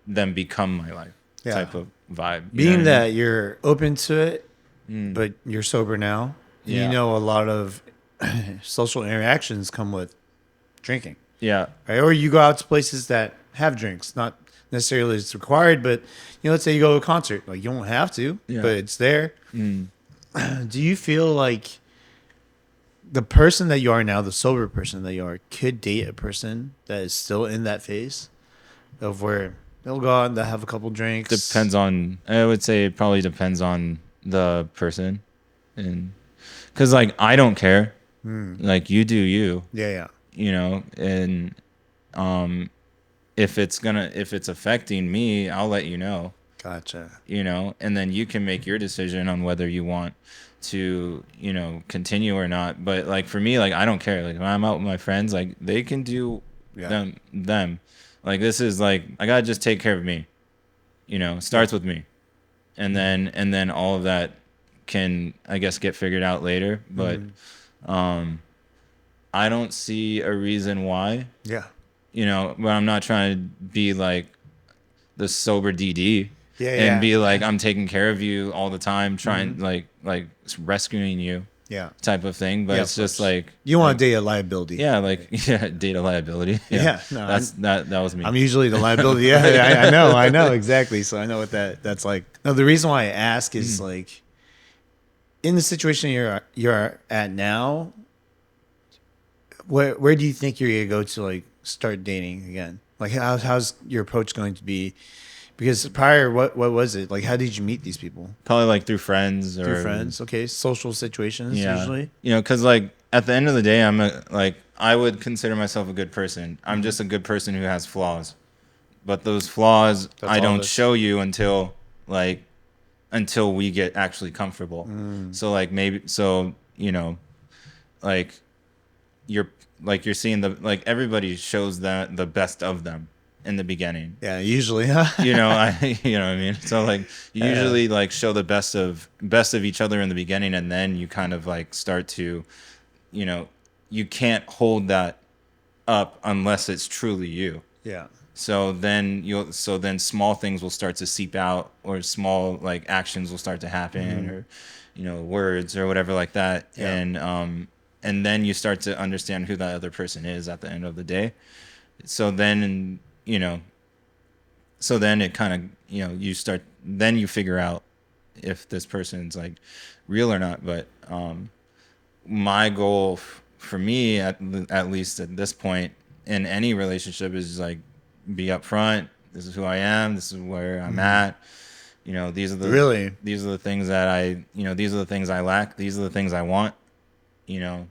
them become my life, Yeah. type of vibe. You know Being what I that mean? you're open to it, but you're sober now, you Yeah. know a lot of social interactions come with drinking, Yeah. right? Or you go out to places that have drinks, not necessarily it's required, but let's say you go to a concert, like you don't have to, Yeah. but it's there. Do you feel like the person that you are now, the sober person that you are, could date a person that is still in that phase of where they'll go out and they'll have a couple drinks? Depends on, I would say it probably depends on the person, and because like I don't care, like you do you, Yeah, yeah. and if it's affecting me, I'll let you know, Gotcha. and then you can make your decision on whether you want to, continue or not. But like for me, like I don't care. Like when I'm out with my friends, like they can do Yeah. them. Like this is like, I gotta just take care of me. It starts with me, and then all of that can, I guess, get figured out later. But I don't see a reason why. Yeah. But I'm not trying to be like the sober DD Yeah, and yeah. be like, I'm taking care of you all the time, trying like rescuing you, Yeah. type of thing. But Yeah, it's of just course. like, You want to date a liability. yeah, like yeah, data liability. Yeah, no, that was me. I'm usually the liability. Yeah, I know exactly. So I know what that's like. No, the reason why I ask is like, in the situation you're at now, where do you think you're gonna go to like start dating again? Like how's your approach going to be? Because prior, what was it like? How did you meet these people? Probably like through friends, or Through friends? Okay, social situations yeah, usually. because like at the end of the day, I would consider myself a good person. I'm Mm-hmm. just a good person who has flaws. But those flaws That's I all don't this. show you like until we get actually comfortable. Mm. So like maybe so, like you're you're seeing everybody shows the best of them in the beginning. Yeah, usually, huh? You know what I mean? So like you uh, usually like show the best of each other in the beginning, and then you kind of like start to, you know, you can't hold that up unless it's truly you. yeah. So then small things will start to seep out, or small like actions will start to happen, Mm-hmm. or words or whatever like that. Yeah. And then you start to understand who that other person is at the end of the day. So then, it kind of, then you figure out if this person's like real or not. But my goal for me, at least at this point in any relationship, is like be upfront. This is who I am. This is where I'm Mm-hmm. at. These are the Really? things that these are the things I lack. These are the things I want. You know,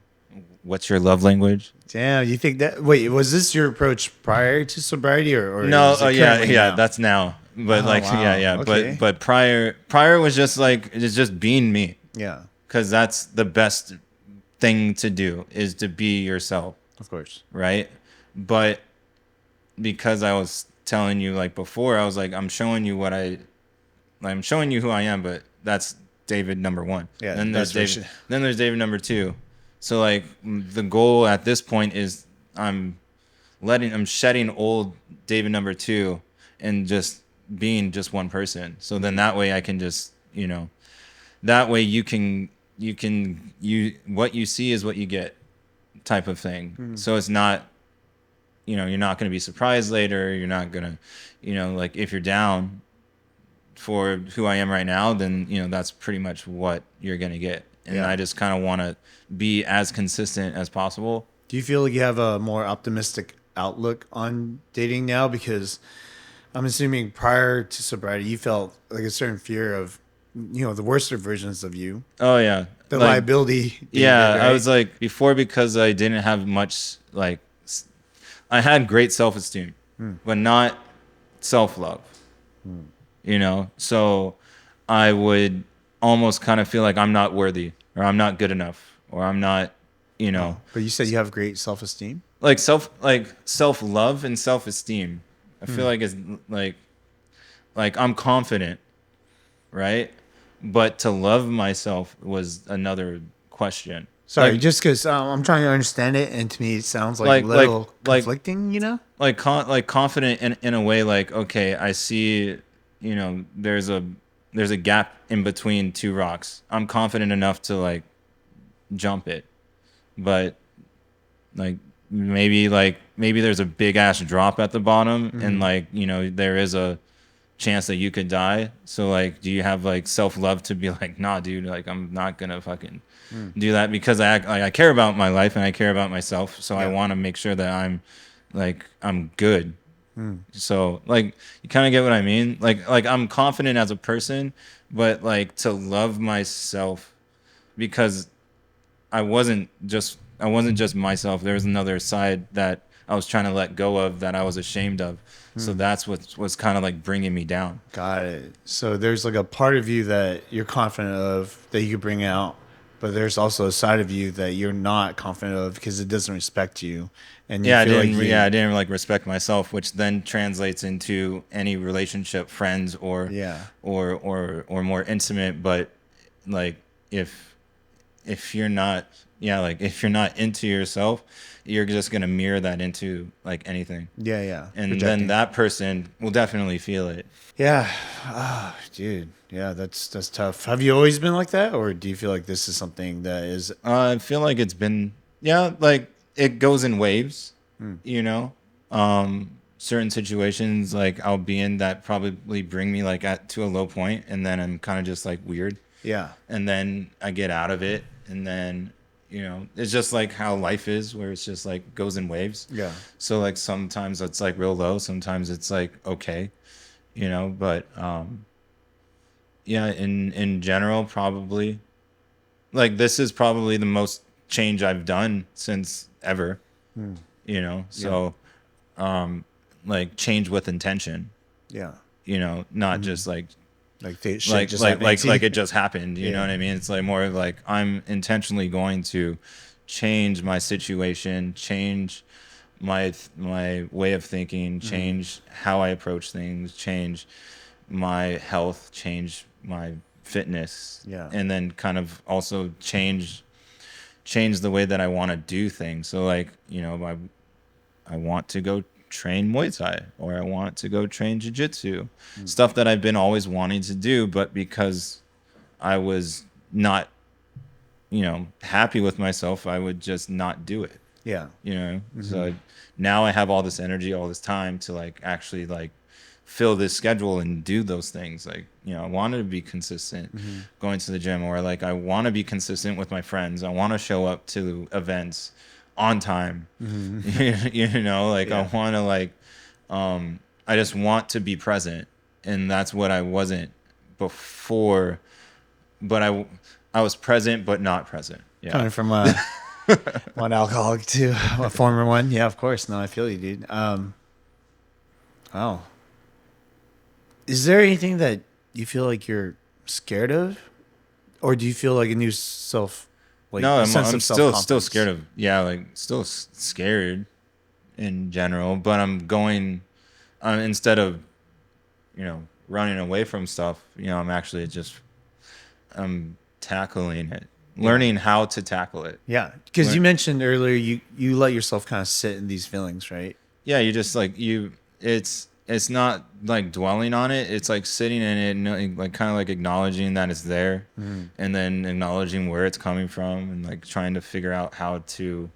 what's your love language? Damn, you think that? Wait, was this your approach prior to sobriety, or No, is it yeah, currently yeah, now? that's now. But Oh like, yeah, wow. yeah, but Okay. prior was just like it's just being me, Yeah. because that's the best thing to do, is to be yourself, Of course. right? But because I was telling you like before, I was like, I'm showing you who I am, but that's David number one. Yeah, Then there's that's for David. sure. Then there's David number two. So like the goal at this point is I'm shedding old David number two and just being just one person. So then that way I can just, that way you what you see is what you get, type of thing. Mm. So it's not, you're not going to be surprised later. You're not going to, like if you're down for who I am right now, then, that's pretty much what you're going to get. And Yeah. I just kind of want to be as consistent as possible. Do you feel like you have a more optimistic outlook on dating now? Because I'm assuming prior to sobriety, you felt like a certain fear of, the worst versions of you, Oh yeah. the Like, liability David, yeah, I right? was like before, because I didn't have much I had great self-esteem, Mm. but not self-love, So I would almost kind of feel like I'm not worthy, or I'm not good enough, or I'm not, you Oh, know, but you said you have great self esteem. like self-love and self-esteem. I feel Hmm. like it's like I'm confident, right? But to love myself was another question. Sorry, just because I'm trying to understand it, and to me it sounds like a Like like little like conflicting. like confident in a way, like, okay, I see, there's a gap in between two rocks. I'm confident enough to like jump it, but like maybe there's a big ass drop at the bottom, and Hmm. like, there is a chance that you could die. So like, do you have like self-love to be like, nah dude, like I'm not gonna fucking Mm. do that, because I care about my life and I care about myself, so I Yeah. want to make sure that I'm good. Mm. So like, you kind of get what I mean. Like I'm confident as a person, but like to love myself, because I wasn't just myself. There was another side that I was trying to let go of, that I was ashamed of. So Mm. that's what was kind of like bringing me down. Got it. So there's like a part of you that you're confident of that you could bring out, but there's also a side of you that you're not confident of because it doesn't respect you, and you Yeah, I feel like didn't. Yeah, you. I didn't like respect myself, which then translates into any relationship, friends, or Yeah. or more intimate. But like, if if you're not, yeah, like if you're not into yourself, you're just gonna mirror that into like anything, Yeah. Yeah. and then Projecting. that person will definitely feel it. Yeah. Ah, dude. Yeah, that's tough. Have you always been like that, or do you feel like this is something that is? I feel like it's been, yeah, like it goes in waves, Hmm. you know. Certain situations like I'll be in that probably bring me like at to a low point, and then I'm kind of just like weird, Yeah. and then I get out of it, and then it's just like how life is, where it's just like goes in waves. Yeah. So like sometimes it's like real low, sometimes it's like okay, but yeah, in general, probably like this is probably the most change I've done since ever, you know. Yeah. So like change with intention, Yeah. you know, not just like Like shit just happening to like you. it just happened, you know Yeah. what I mean? It's like more like I'm intentionally going to change my situation, change my way of thinking, change how I approach things, change my health, change my fitness, Yeah. and then kind of also change the way that I want to do things. So like, you know, I want to go train Muay Thai, or I want to go train Jiu-Jitsu. Stuff that I've been always wanting to do, but because I was not, you know, happy with myself, I would just not do it. Yeah. You know, so now I have all this energy, all this time to like actually like fill this schedule and do those things. Like, you know, I wanted to be consistent going to the gym, or like I want to be consistent with my friends. I want to show up to events on time. You know, like I Yeah. want to like I just want to be present, and that's what I wasn't before. But I was present but not present. Coming Yeah. from one alcoholic to a former one. Yeah, of course. No, I feel you, dude. Oh. Is there anything that you feel like you're scared of? Or do you feel like a new self, like No, a sense I'm of self still confidence? scared of, yeah, like still scared in general, but I'm going instead of, you know, running away from stuff, you know, I'm actually just I'm tackling it, Yeah. learning how to tackle it. Yeah. Because you Learn, mentioned earlier you let yourself kind of sit in these feelings, right? yeah, you just like it's not like dwelling on it. It's like sitting in it and like kind of like acknowledging that it's there, and then acknowledging where it's coming from, and like trying to figure out how to,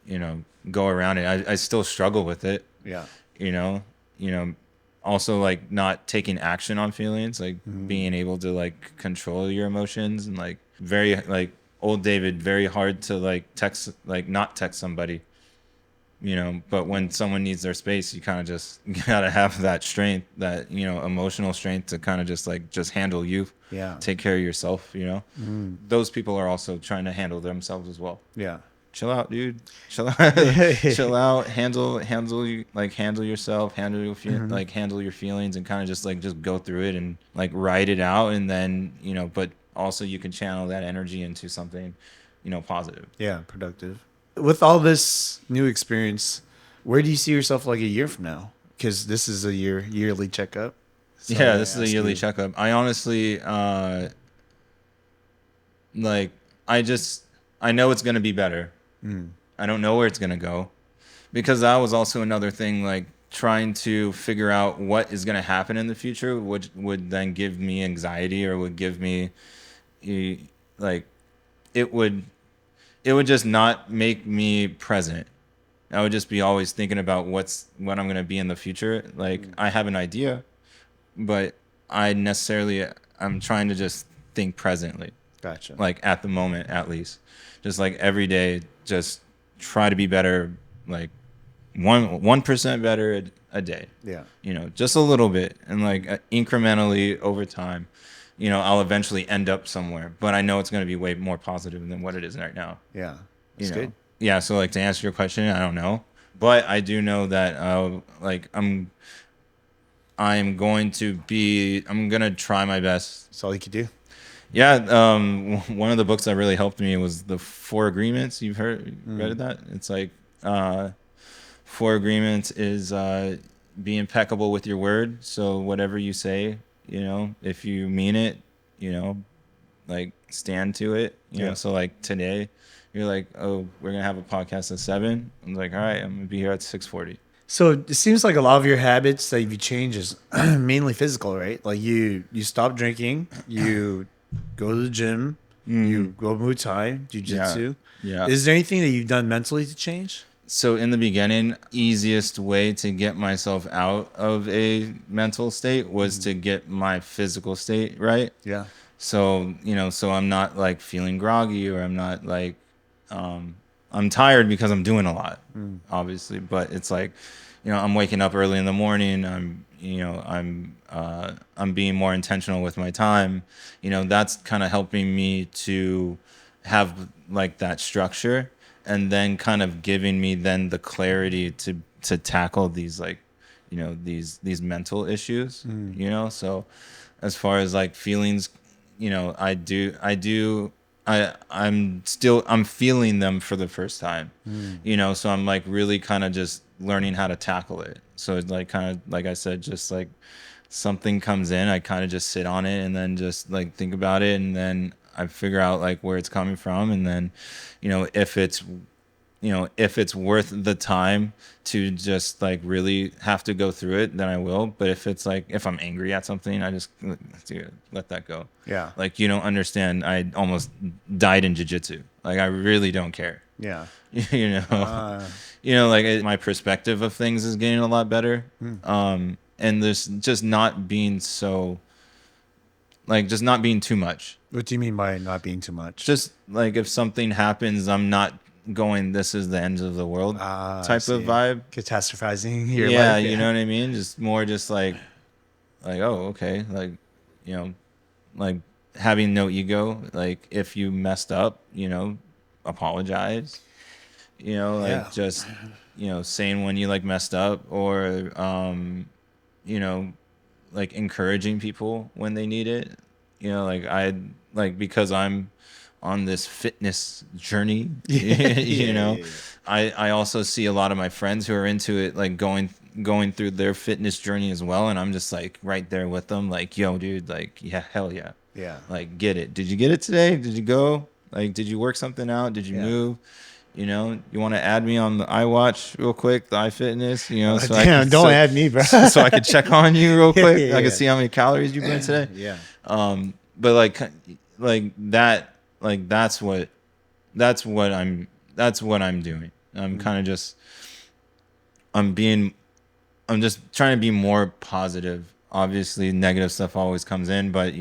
you know, go around it. I still struggle with it, Yeah. you know, you know, also like not taking action on feelings, like being able to like control your emotions, and like very like old David, very hard to like text, like not text somebody, you know, but when someone needs their space, you kind of just gotta have that strength, that, you know, emotional strength to kind of just like just handle you, Yeah. take care of yourself, you know. Those people are also trying to handle themselves as well. Yeah. Chill out, dude. Chill out. Chill out. Handle yourself. Like handle your feelings, and kind of just go through it and like write it out, and then, you know, but also you can channel that energy into something, you know, positive. Yeah. Productive. With all this new experience, where do you see yourself like a year from now? Because this is a yearly checkup. So I Yeah, gotta this is a ask yearly you. checkup. I honestly, like, I know it's gonna be better. I don't know where it's gonna go, because that was also another thing, like trying to figure out what is gonna happen in the future, which would then give me anxiety, or would give me, eh, like, it would it would just not make me present. I would just be always thinking about what I'm gonna be in the future. Like I have an idea, but I'm trying to just think presently, Gotcha. like at the moment at least, just like every day, just try to be better, like 1% better a day, Yeah. you know, just a little bit, and like incrementally over time, you know, I'll eventually end up somewhere, but I know it's going to be way more positive than what it is right now, Yeah. you That's know. good. Yeah, so like to answer your question, I don't know, but I do know that like I'm gonna try my best. That's all you could do. Yeah, one of the books that really helped me was the Four Agreements. You've read of that? It's like Four Agreements is be impeccable with your word. So whatever you say, you know, if you mean it, you know, like stand to it. You know, Yeah. so like today, you're like, oh, we're gonna have a podcast at 7. I'm like, all right, I'm gonna be here at 6:40. So it seems like a lot of your habits that you change is mainly physical, right? Like you stop drinking, you go to the gym, you go Muay Thai, Yeah, Jiu-Jitsu. yeah. Is there anything that you've done mentally to change? So in the beginning, easiest way to get myself out of a mental state was to get my physical state right. Yeah. So, you know, so I'm not like feeling groggy, or I'm not like I'm tired because I'm doing a lot, obviously, but it's like, you know, I'm waking up early in the morning, I'm being more intentional with my time. You know, that's kind of helping me to have like that structure, and then kind of giving me then the clarity to tackle these like, these mental issues, so as far as like feelings, I'm feeling them for the first time, so I'm like really kind of just learning how to tackle it. So it's like kind of like I said, just like something comes in, I kind of just sit on it and then just like think about it, and then I figure out like where it's coming from, and then if it's worth the time to just like really have to go through it, then I will. But if it's like, if I'm angry at something, I just, dude, let that go. Yeah. Like, you don't understand, I almost died in jiu-jitsu. Like, I really don't care. Yeah. you know Uh, like my perspective of things is getting a lot better. And there's just not being so, like, just not being too much. what do you mean by not being too much? Just like if something happens, I'm not going, this is the end of the world I type of see. vibe. Catastrophizing your Yeah, life. you know Yeah. what I mean? Just more just like, oh, okay. Like, you know, like having no ego. Like if you messed up, apologize. Yeah. Like just, saying when you like messed up, or you know, like encouraging people when they need it. Like because I'm on this fitness journey, Yeah. Yeah. I also see a lot of my friends who are into it, like going through their fitness journey as well, and I'm just like right there with them, like, yo, dude, like, yeah, hell yeah. Yeah. Like, get it. Did you get it today? Did you go? Like, did you work something out? Did you Yeah. move? You want to add me on the iWatch real quick, the iFitness, so I Damn, could don't add me, bro. so I could check on you real Yeah. quick. Yeah. I could Yeah. see how many calories you burned today. Yeah. But like that, like that's what I'm doing. I'm kind of just I'm being I'm just trying to be more positive. Obviously, negative stuff always comes in, but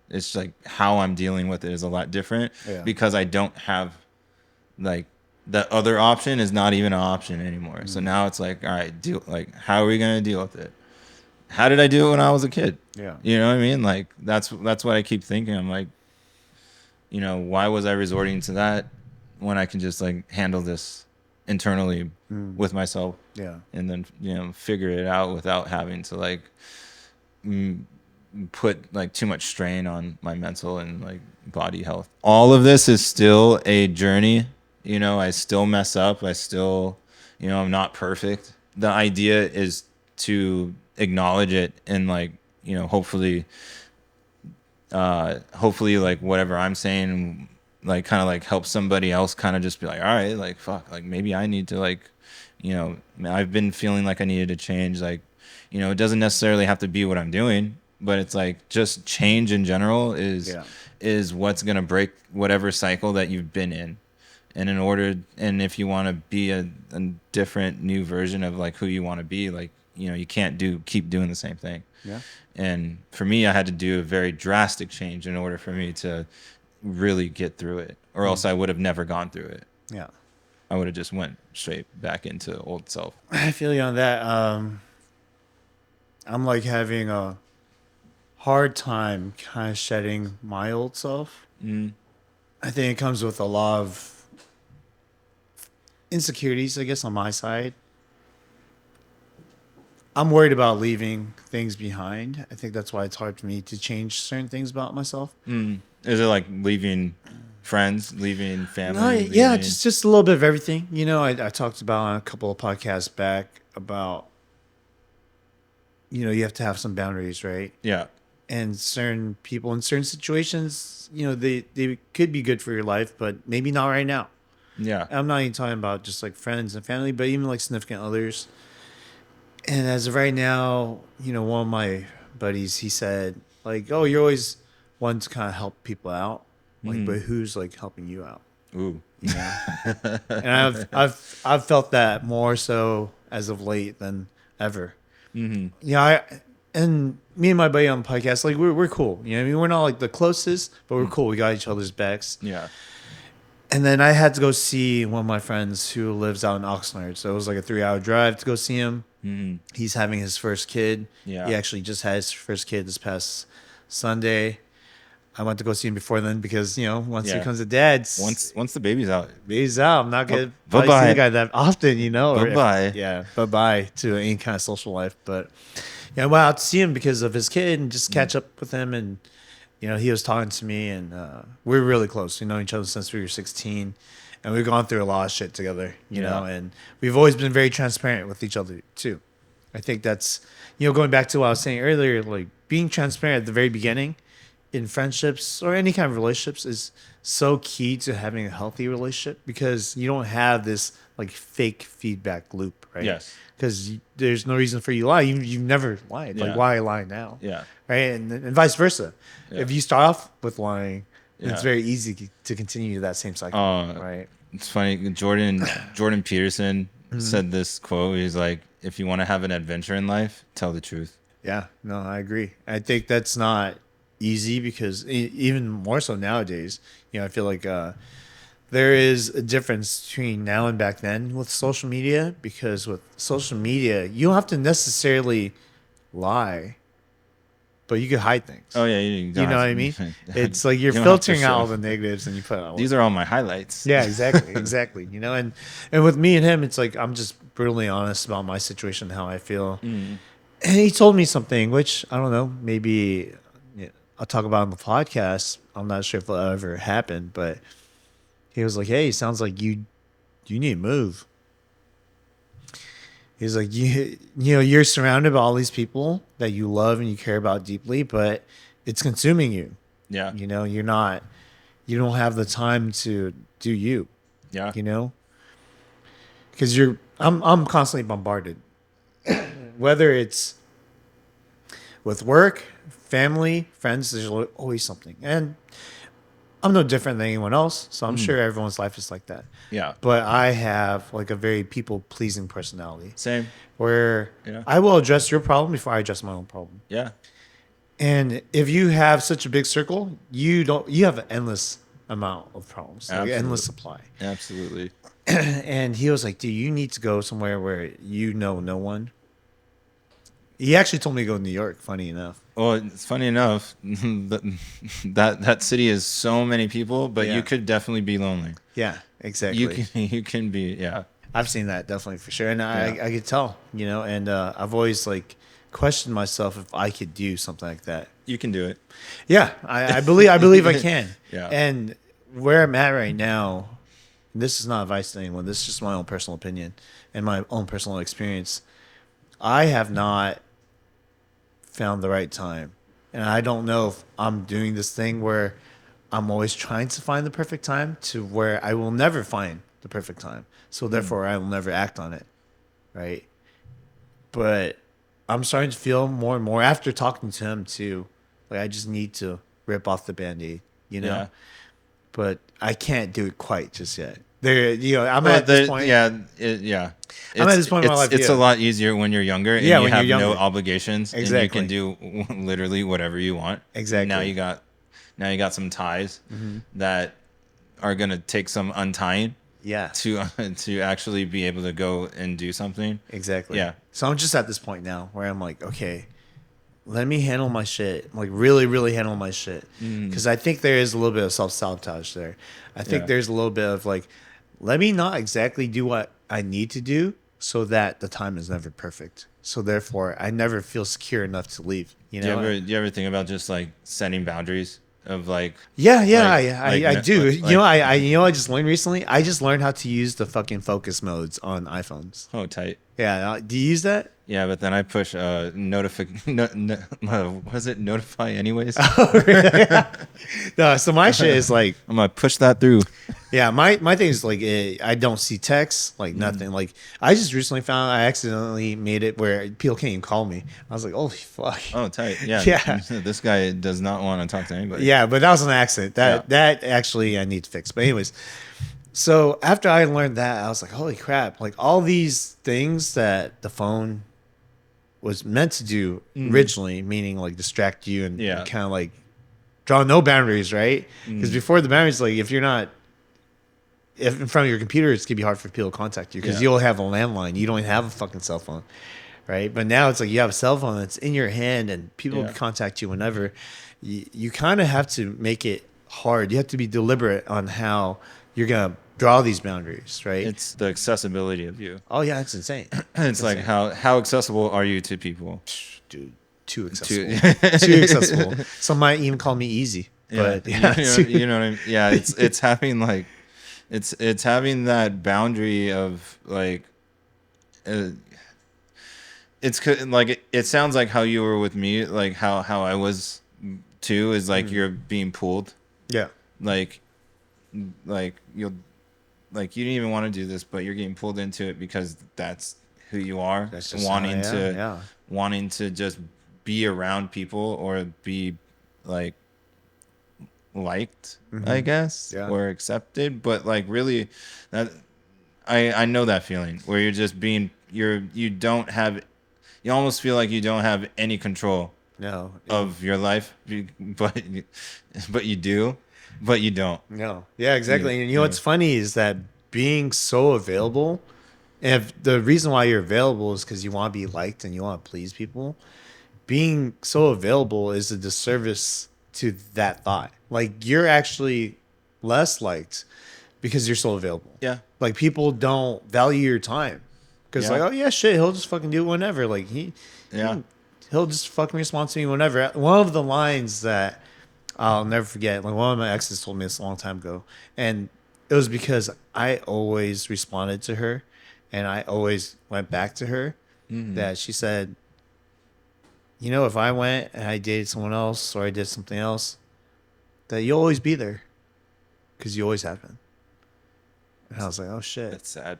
it's like how I'm dealing with it is a lot different, Yeah. because I don't have, like, the other option is not even an option anymore. So now it's like, all right, how are we gonna deal with it? How did I do it when I was a kid? Yeah. You know what I mean? Like that's what I keep thinking. I'm like, why was I resorting to that when I can just like handle this internally with myself, Yeah. and then figure it out without having to like put like too much strain on my mental and like body health. All of this is still a journey. I still mess up. I still, I'm not perfect. The idea is to acknowledge it and like, hopefully like whatever I'm saying, like kind of like help somebody else kind of just be like, all right, like fuck, like maybe I need to like, I've been feeling like I needed to change. Like, it doesn't necessarily have to be what I'm doing, but it's like just change in general Yeah. is what's gonna break whatever cycle that you've been in. And if you want to be a different new version of like who you want to be, like, you can't keep doing the same thing. Yeah. And for me, I had to do a very drastic change in order for me to really get through it, or else I would have never gone through it. Yeah. I would have just went straight back into old self. I feel you on that. I'm like having a hard time kind of shedding my old self. I think it comes with a lot of insecurities, I guess, on my side. I'm worried about leaving things behind. I think that's why it's hard for me to change certain things about myself. Is it like leaving friends, leaving family? No, yeah, just a little bit of everything. I talked about on a couple of podcasts back about you have to have some boundaries, right? Yeah. And certain people in certain situations, they could be good for your life, but maybe not right now. Yeah. I'm not even talking about just like friends and family, but even like significant others. And as of right now, one of my buddies, he said, like, oh, you're always one to kind of help people out. Like, but who's like helping you out? Ooh. And I've felt that more so as of late than ever. Yeah, and me and my buddy on the podcast, like we're cool. I mean, we're not like the closest, but we're cool. We got each other's backs. Yeah. And then I had to go see one of my friends who lives out in Oxnard. So it was like a 3-hour drive to go see him. He's having his first kid. Yeah. He actually just had his first kid this past Sunday. I went to go see him before then because once he Yeah. becomes a dad, Once the baby's out. he's out. I'm not Bye gonna probably see the bye. guy that often, Bye or if bye. yeah, bye bye to any kind of social life. But yeah, I went out to see him because of his kid and just catch up with him. And he was talking to me, and we were really close. We know each other since we were 16, and we've gone through a lot of shit together. Yeah. And we've always been very transparent with each other too. I think that's going back to what I was saying earlier, like being transparent at the very beginning in friendships or any kind of relationships is so key to having a healthy relationship because you don't have this like fake feedback loop, right? Yes. Because there's no reason for you to lie. You've never lied. Yeah. Like, why lie now? Yeah. Right? And vice versa. Yeah. If you start off with lying, then it's Yeah. very easy to continue that same cycle, right? It's funny. Jordan Peterson said this quote. He's like, "If you want to have an adventure in life, tell the truth." Yeah, no, I agree. I think that's not easy because even more so nowadays, I feel like there is a difference between now and back then with social media because with social media, you don't have to necessarily lie, but you could hide things. Oh yeah, You know what I mean? It's like you're You don't have to filtering out show. all the negatives and you put out. These are all my highlights. Yeah, exactly, exactly. And with me and him, it's like I'm just brutally honest about my situation, how I feel. Mm. And he told me something, which I don't know, maybe I'll talk about on the podcast. I'm not sure if it'll ever happen, but he was like, "Hey, sounds like you need to move." He's like, you're surrounded by all these people that you love and you care about deeply, but it's consuming you. Yeah. You don't have the time to do you. Yeah. Because I'm constantly bombarded, whether it's with work, family, friends. There's always something, and I'm no different than anyone else. So I'm sure everyone's life is like that. Yeah. But I have like a very people pleasing personality, Same. where Yeah. I will address your problem before I address my own problem. Yeah. And if you have such a big circle, you have an endless amount of problems, like Absolutely. endless supply. Absolutely. And he was like, "Do you need to go somewhere where you know no one?" He actually told me to go to New York. Funny enough. Well, it's funny enough that city is so many people, but Yeah. you could definitely be lonely. Yeah, exactly. You can be, yeah. I've seen that definitely for sure, and Yeah. I could tell, and I've always like questioned myself if I could do something like that. You can do it. Yeah, I believe I can. Yeah. And where I'm at right now, this is not advice to anyone. This is just my own personal opinion and my own personal experience. I have not found the right time, and I don't know if I'm doing this thing where I'm always trying to find the perfect time to where I will never find the perfect time. So therefore, I will never act on it, right? But I'm starting to feel more and more after talking to him too. Like I just need to rip off the Band-Aid, Yeah. But I can't do it quite just yet. I'm Well, at this point. yeah. I'm at this point in my life, It's yeah. a lot easier when you're younger and Yeah, you when have you're no younger. obligations Exactly. and you can do literally whatever you want. Exactly. Now you got some ties that are gonna take some untying Yeah, to actually be able to go and do something. exactly. Yeah. So I'm just at this point now where I'm like, okay, let me handle my shit. Like really, really handle my shit. Because I think there is a little bit of self-sabotage there. I think Yeah. there's a little bit of like, let me not exactly do what I need to do so that the time is never perfect. So therefore, I never feel secure enough to leave. Do you ever think about just like setting boundaries of like Yeah, like I do. like- I just learned recently. I just learned how to use the fucking focus modes on iPhones. oh tight. Yeah, do you use that? Yeah, but then I push was it notify anyways? No, so my shit is like, I'm gonna push that through. yeah, my thing is like, I don't see texts, like nothing. Like I just recently found I accidentally made it where people can't even call me. I was like, holy fuck. Oh, tight. Yeah. Yeah. This guy does not want to talk to anybody. Yeah, but that was an accident. That actually I need to fix. But anyways, so after I learned that, I was like, holy crap! Like all these things that the phone was meant to do originally, meaning like distract you and Yeah. kind of like draw no boundaries, right? Because before the boundaries, like if in front of your computer, it's gonna be hard for people to contact you because Yeah. you'll have a landline. You don't have a fucking cell phone, right? But now it's like you have a cell phone that's in your hand and people Yeah. can contact you whenever. You kind of have to make it hard. You have to be deliberate on how you're gonna draw these boundaries, right? It's the accessibility of you. Oh yeah, it's insane. It's It's like insane, how accessible are you to people? dude. Too To accessible. Too accessible. Some might even call me easy, yeah, but yeah, you know what I mean? Yeah, it's having like it's having that boundary of like uh, like it sounds like how you were with me, like how I was too, is like you're being pulled, yeah. like you'll like you didn't even want to do this, but you're getting pulled into it because that's who you are, That's just how I am. Yeah. wanting to just be around people or be like liked, I guess, Yeah. or accepted. But like really, that I know that feeling where you're just being you don't have, you almost feel like you don't have any control No. of your life, but you do, but you don't. No. Yeah, You, exactly. And you know you what's funny is that being so available, and if the reason why you're available is because you want to be liked and you want to please people, being so available is a disservice to that thought. Like you're actually less liked because you're so available. yeah, Like people don't value your time because yeah, like, oh yeah, shit, he'll just fucking do it whenever. Like yeah, he'll just fucking respond to me whenever. One of the lines that I'll never forget, like one of my exes told me this a long time ago, and it was because I always responded to her, and I always went back to her. That she said, you know, if I went and I dated someone else or I did something else, that you'll always be there because you always have been. And I was like, oh shit. that's sad.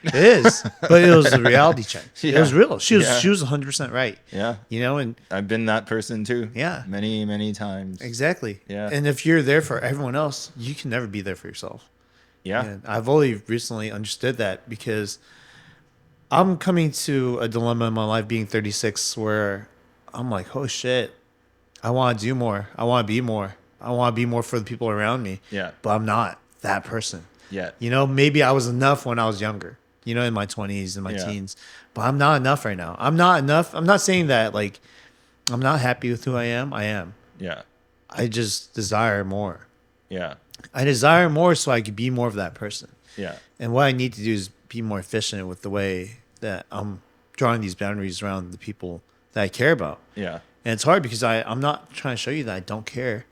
It is, but it was a reality check. It was Yeah, real. yeah, She was 100% right. yeah. You know, and I've been that person too. yeah, Many times. exactly. Yeah. And if you're there for everyone else, you can never be there for yourself. Yeah. And I've only recently understood that because I'm coming to a dilemma in my life being 36 where I'm like, oh shit, I want to do more. I want to be more. I want to be more for the people around me. Yeah. But I'm not that person. Yeah. You know, maybe I was enough when I was younger, you know, in my 20s and my Yeah. teens, but I'm not enough right now. I'm not enough. I'm not saying that like I'm not happy with who I am. I am. Yeah. I just desire more. Yeah. I desire more so I could be more of that person. Yeah. And what I need to do is be more efficient with the way that I'm drawing these boundaries around the people that I care about. Yeah. And it's hard because I'm not trying to show you that I don't care.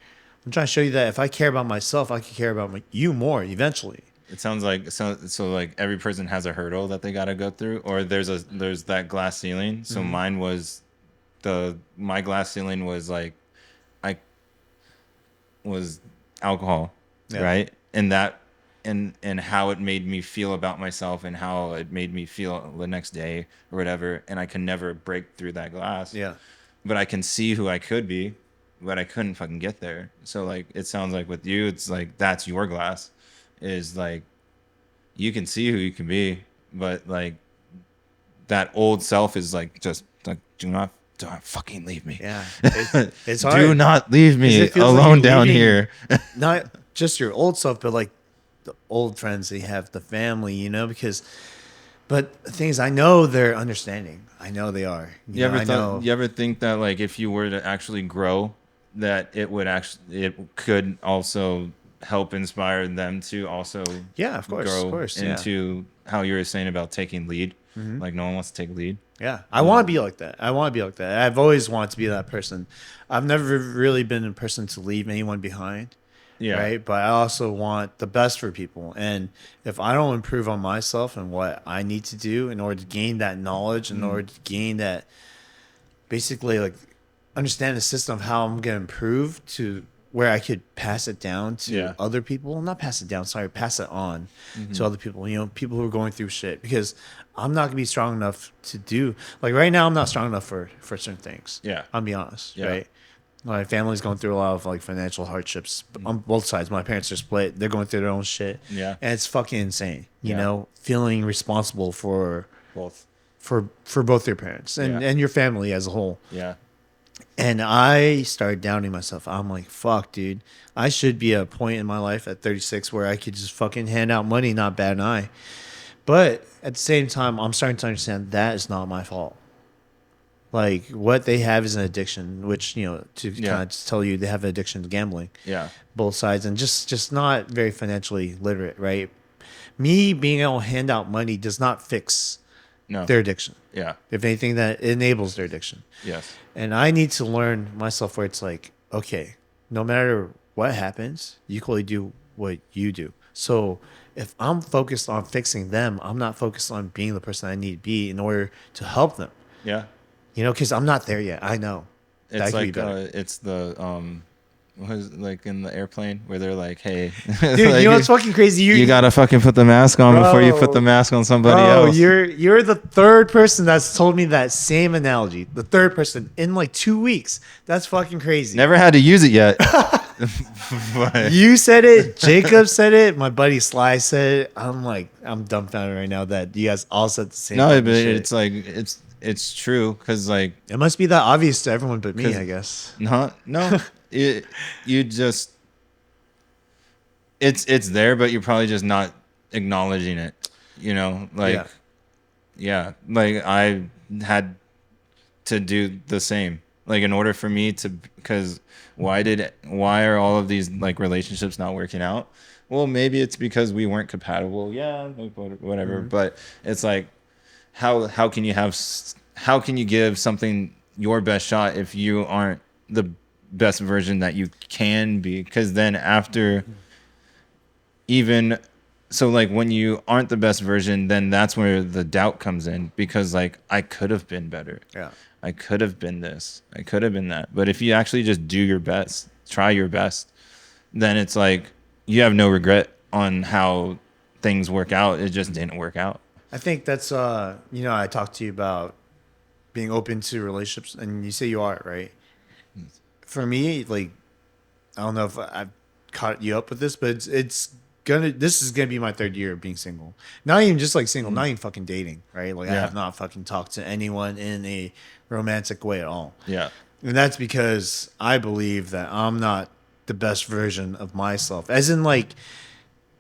I'm trying to show you that if I care about myself, I can care about you more eventually. It sounds like so like every person has a hurdle that they got to go through, or there's that glass ceiling. So mine was my glass ceiling was like I was alcohol, Yeah. right? And that and how it made me feel about myself and how it made me feel the next day or whatever, and I can never break through that glass. Yeah. But I can see who I could be, but I couldn't fucking get there. So like it sounds like with you, it's like that's your glass, is like you can see who you can be, but like that old self is like just like do not fucking leave me. Yeah. It's hard. Do not leave me 'Cause it feels like alone you're down leaving- here. Not just your old self, but like the old friends that you have, the family, you know, because, but the thing is, I know they're understanding. I know they are. You ever think that like if you were to actually grow, that it could also help inspire them to also Yeah, of grow course. Yeah. into how you were saying about taking lead. Like no one wants to take lead. Yeah, I want to be like that. I want to be like that. I've always wanted to be that person. I've never really been a person to leave anyone behind. Yeah. Right. But I also want the best for people. And if I don't improve on myself and what I need to do in order to gain that knowledge, in order to gain that, basically like understand the system of how I'm going to improve to where I could pass it down to Yeah. other people, not pass it down, sorry, pass it on to other people, you know, people who are going through shit, because I'm not gonna be strong enough to do, like right now I'm not strong enough for certain things. Yeah. I'll be honest. Yeah. Right. My family's going through a lot of like financial hardships on both sides. My parents are split. They're going through their own shit. Yeah. And it's fucking insane. You Yeah. know, feeling responsible for Both. both your parents and, Yeah. and your family as a whole. Yeah. And I started doubting myself. I'm like, fuck, dude. I should be at a point in my life at 36 where I could just fucking hand out money, not bat an eye. But at the same time, I'm starting to understand that is not my fault. Like what they have is an addiction, which to Yeah. kind of just tell you they have an addiction to gambling, Yeah. both sides, and just not very financially literate, right? Me being able to hand out money does not fix No. their addiction. Yeah. If anything, that enables their addiction. Yes. And I need to learn myself where it's like, okay, no matter what happens, you can only do what you do. So if I'm focused on fixing them, I'm not focused on being the person I need to be in order to help them. Yeah. Because I'm not there yet. I know that It's could be like better. it's the what is it, like in the airplane where they're like, hey, Dude, like, what's fucking crazy? you gotta fucking put the mask on before you put the mask on somebody Bro, else. you're the third person that's told me that same analogy. The third person in like 2 weeks. That's fucking crazy. Never had to use it yet. But You said it. Jacob said it. My buddy Sly said it. I'm dumbfounded right now that you guys all said the same. no, fucking but shit. it's like it's true because like It must be that obvious to everyone but me, 'cause- I guess. no, you just it's there, but you're probably just not acknowledging it. Like like I had to do the same. Like in order for me to, because why are all of these like relationships not working out? Well, maybe it's because we weren't compatible. Yeah, like, whatever. But it's like, how can you how can you give something your best shot if you aren't the best version that you can be? Because then after even so, like when you aren't the best version, then that's where the doubt comes in, because like I could have been better. Yeah. I could have been this. I could have been that. But if you actually just do your best, try your best, then it's like you have no regret on how things work out. It just didn't work out. I think that's I talked to you about being open to relationships and you say you are, right? For me, like I don't know if I've caught you up with this, but this is gonna be my third year of being single. Not even just like single, not even fucking dating, right? Like I Yeah. have not fucking talked to anyone in a romantic way at all. Yeah. And that's because I believe that I'm not the best version of myself. As in like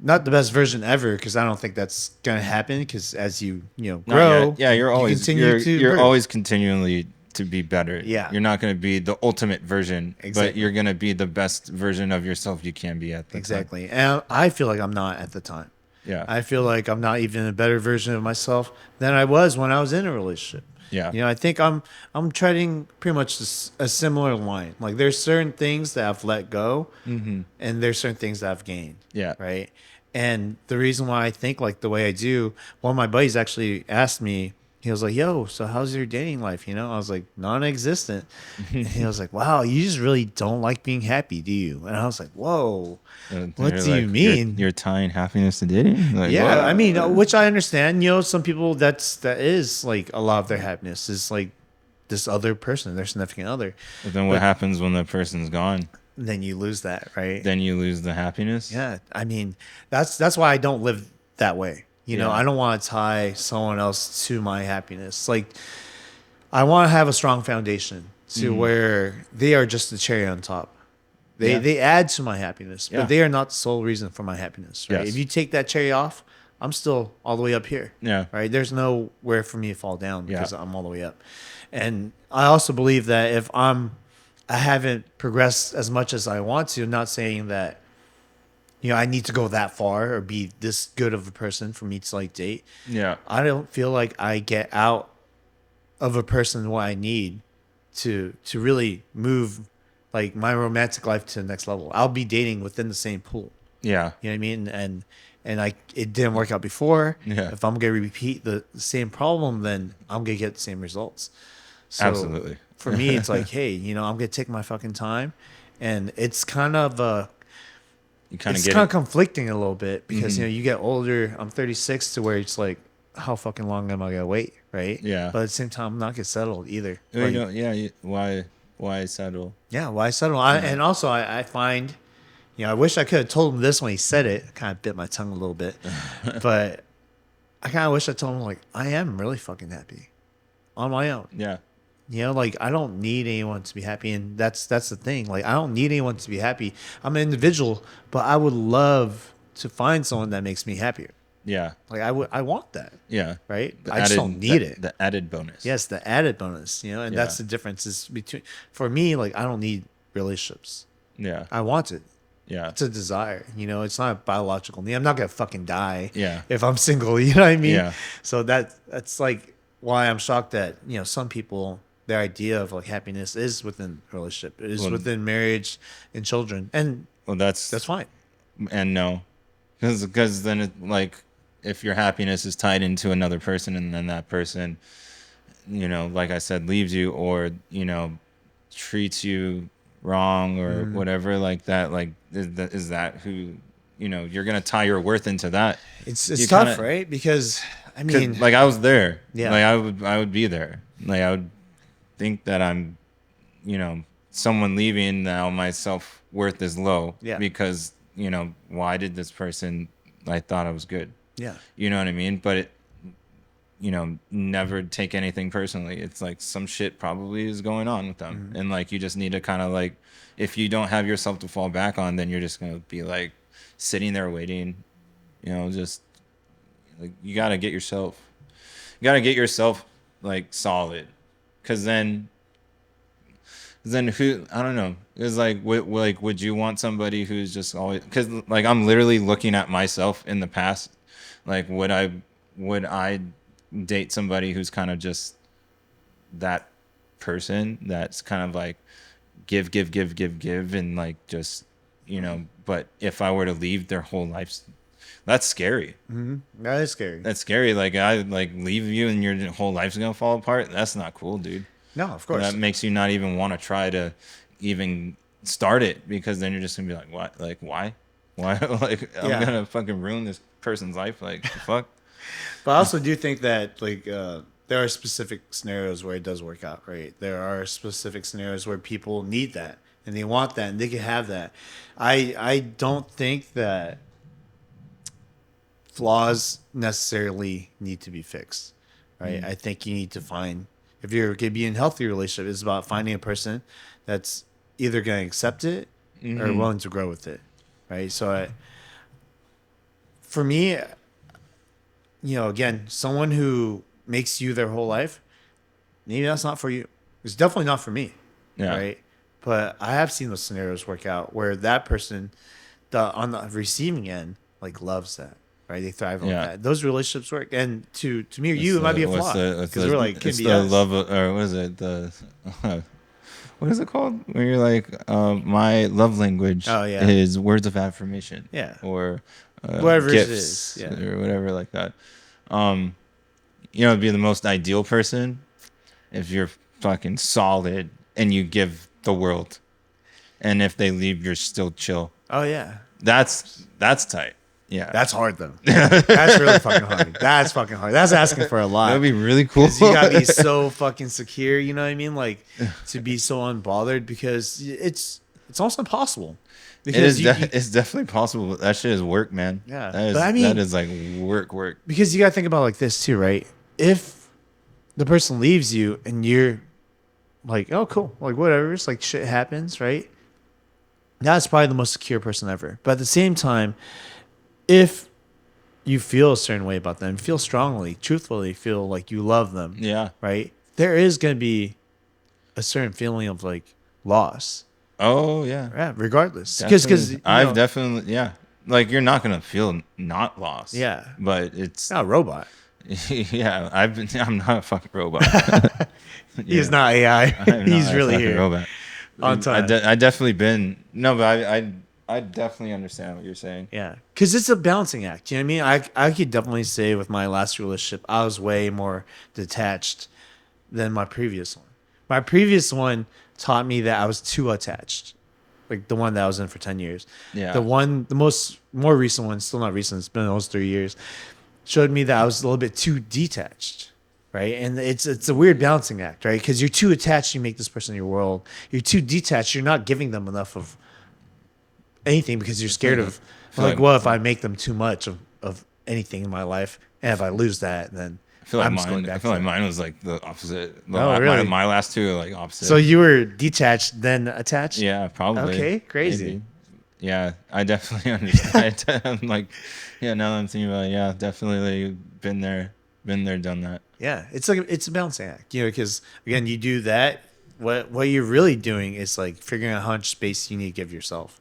not the best version ever, because I don't think that's gonna happen. Because as you Not grow, yet. Yeah, you're you always continue to you're birth. always continually to be better. Yeah. You're not going to be the ultimate version, but Exactly. you're going to be the best version of yourself you can be at the time. Exactly. And I feel like I'm not at the time. Yeah. I feel like I'm not even a better version of myself than I was when I was in a relationship. Yeah. I think I'm treading pretty much a similar line. Like there's certain things that I've let go, and there's certain things that I've gained. Yeah. Right. And the reason why I think like the way I do, one of my buddies actually asked me. He was like, "Yo, so how's your dating life?" I was like, "Non-existent." And he was like, "Wow, you just really don't like being happy, do you?" And I was like, "Whoa, what You're do you like, mean?" You're tying happiness to dating? Like, Yeah, what? I mean, which I understand. Some people that is like a lot of their happiness is like this other person, their significant other. But then what But- happens when the person's gone? Then you lose that, right? Then you lose the happiness? Yeah, I mean, that's why I don't live that way. Yeah. I don't want to tie someone else to my happiness. Like, I want to have a strong foundation to where they are just the cherry on top. Yeah. They add to my happiness, Yeah. but they are not the sole reason for my happiness. Right? Yes. If you take that cherry off, I'm still all the way up here. Yeah. Right. There's nowhere for me to fall down because Yeah. I'm all the way up. And I also believe that if I haven't progressed as much as I want to, I'm not saying that I need to go that far or be this good of a person for me to like date. Yeah. I don't feel like I get out of a person what I need to really move like my romantic life to the next level. I'll be dating within the same pool. Yeah. You know what I mean? And it didn't work out before. Yeah. If I'm gonna repeat the same problem, then I'm gonna get the same results. So Absolutely. For me, it's like, hey, I'm gonna take my fucking time, and it's kind of You kind of it's get kind of it. conflicting a little bit because Mhm. you get older. I'm 36 to where it's like, how fucking long am I gonna wait, right? Yeah. But at the same time, I'm not get settled either. Well, Like, why settle? yeah, why settle? And also, I find, I wish I could have told him this when he said it. I kind of bit my tongue a little bit, but I kind of wish I told him like I am really fucking happy on my own. Yeah. Like I don't need anyone to be happy, and that's the thing. Like I don't need anyone to be happy. I'm an individual, but I would love to find someone that makes me happier. Yeah. Like I want that, Yeah. right? The I just don't added need it. the added bonus. Yes, the added bonus, and Yeah. that's the difference is between for me. Like I don't need relationships. Yeah. I want it. Yeah. It's a desire, it's not a biological need. I'm not gonna fucking die Yeah. if I'm single, you know what I mean? Yeah. So that's like why I'm shocked that, some people their idea of like happiness is within a relationship, it is Well, within marriage and children. And well, that's that's fine. and no, because then it, like if your happiness is tied into another person and then that person, like I said, leaves you or treats you wrong or whatever like that, like is that who you're gonna tie your worth into that? It's You tough, kinda, right? Because I 'cause, mean, like I was there, yeah. like I would be there, like I would think that I'm someone leaving now my self worth is low Yeah. because why did this person, I thought I was good, Yeah. you know what I mean, but it never take anything personally. It's like some shit probably is going on with them, and like you just need to kind of like, if you don't have yourself to fall back on, then you're just gonna be like sitting there waiting, just like you gotta get yourself like solid, because then who, I don't know, it's like would you want somebody who's just always, because like I'm literally looking at myself in the past, like would I date somebody who's kind of just that person that's kind of like give and like just but if I were to leave their whole life, that's scary. That is scary. That's scary. Like I like leave you and your whole life's gonna fall apart. That's not cool, dude. No, of course. That makes you not even want to try to even start it, because then you're just gonna be like, what? Like why? Like I'm Yeah. gonna fucking ruin this person's life. Like the fuck. But I also do think that like there are specific scenarios where it does work out, right? There are specific scenarios where people need that and they want that and they can have that. I don't think that flaws necessarily need to be fixed, right? I think you need to find, if you're going to be in a healthy relationship, it's about finding a person that's either going to accept it or willing to grow with it, right? So for me, again, someone who makes you their whole life, maybe that's not for you. It's definitely not for me, Yeah. right? But I have seen those scenarios work out where that person, on the receiving end, like loves that, right? They thrive on Yeah. that. Those relationships work, and to me or you, it might be a flaw because we're like, can it's be the us. love or what is it, the what is it called when you're like my love language Oh, yeah. is words of affirmation, Yeah. or Whatever it gifts, is, yeah. or whatever like that. It'd be the most ideal person if you're fucking solid and you give the world, and if they leave, you're still chill. Oh yeah, That's tight. Yeah, that's hard though. That's really fucking hard. That's fucking hard. That's asking for a lot. that'd be really cool. Because you gotta be so fucking secure, you know what I mean? Like to be so unbothered, because it's almost impossible. Because it's definitely possible, but that shit is work, man. Yeah. That is, But I mean- that is like work. because you gotta think about it like this too, right? If the person leaves you and you're like, oh cool, like whatever, it's like shit happens, right? That's probably the most secure person ever. But at the same time, if you feel a certain way about them, feel strongly, truthfully, feel like you love them, Yeah. right? There is going to be a certain feeling of like loss, Oh yeah. yeah, regardless. Because Definitely. I've definitely, yeah. Like you're not gonna feel not lost. Yeah. But it's not a robot. yeah. I'm not a fucking robot. He's not AI. I'm He's not a really fucking here robot. on time. I definitely been no, but I definitely understand what you're saying. Yeah, because it's a balancing act. You know what I mean? I could definitely say with my last relationship, I was way more detached than my previous one. My previous one taught me that I was too attached, like the one that I was in for 10 years. Yeah. The more recent one, still not recent, it's been almost 3 years, showed me that I was a little bit too detached, right? And it's a weird balancing act, right? Because you're too attached, you make this person your world. You're too detached, you're not giving them enough of anything because you're scared of, like, what if I make them too much of anything in my life, and if I lose that, then I feel like I'm just going back. I feel like mine was like the opposite. Oh, really? My last two are like opposite. So you were detached, then attached? yeah, probably. Okay, crazy. Maybe. Yeah, I definitely understand. I'm like, yeah, now that I'm thinking about it, yeah, definitely been there, done that. Yeah, it's like it's a balancing act, because again, you do that. What you're really doing is like figuring out how much space you need to give yourself,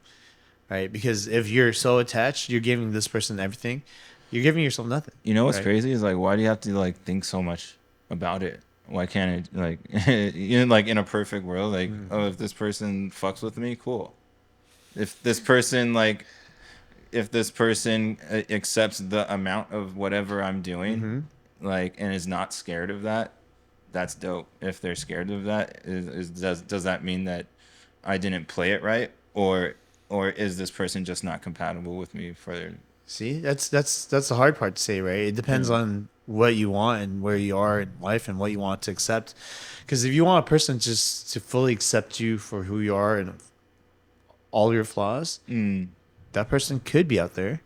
right? Because if you're so attached, you're giving this person everything, you're giving yourself nothing, You know what's right? crazy is like, why do you have to like think so much about it? Why can't it like, like in a perfect world, like, oh, if this person fucks with me, cool. If this person like, if this person accepts the amount of whatever I'm doing, Mm-hmm. like, and is not scared of that, that's dope. If they're scared of that, does that mean that I didn't play it right, or is this person just not compatible with me for? See, that's the hard part to say, right? It depends Yeah. on what you want and where you are in life and what you want to accept. Because if you want a person just to fully accept you for who you are and all your flaws, Mm. that person could be out there.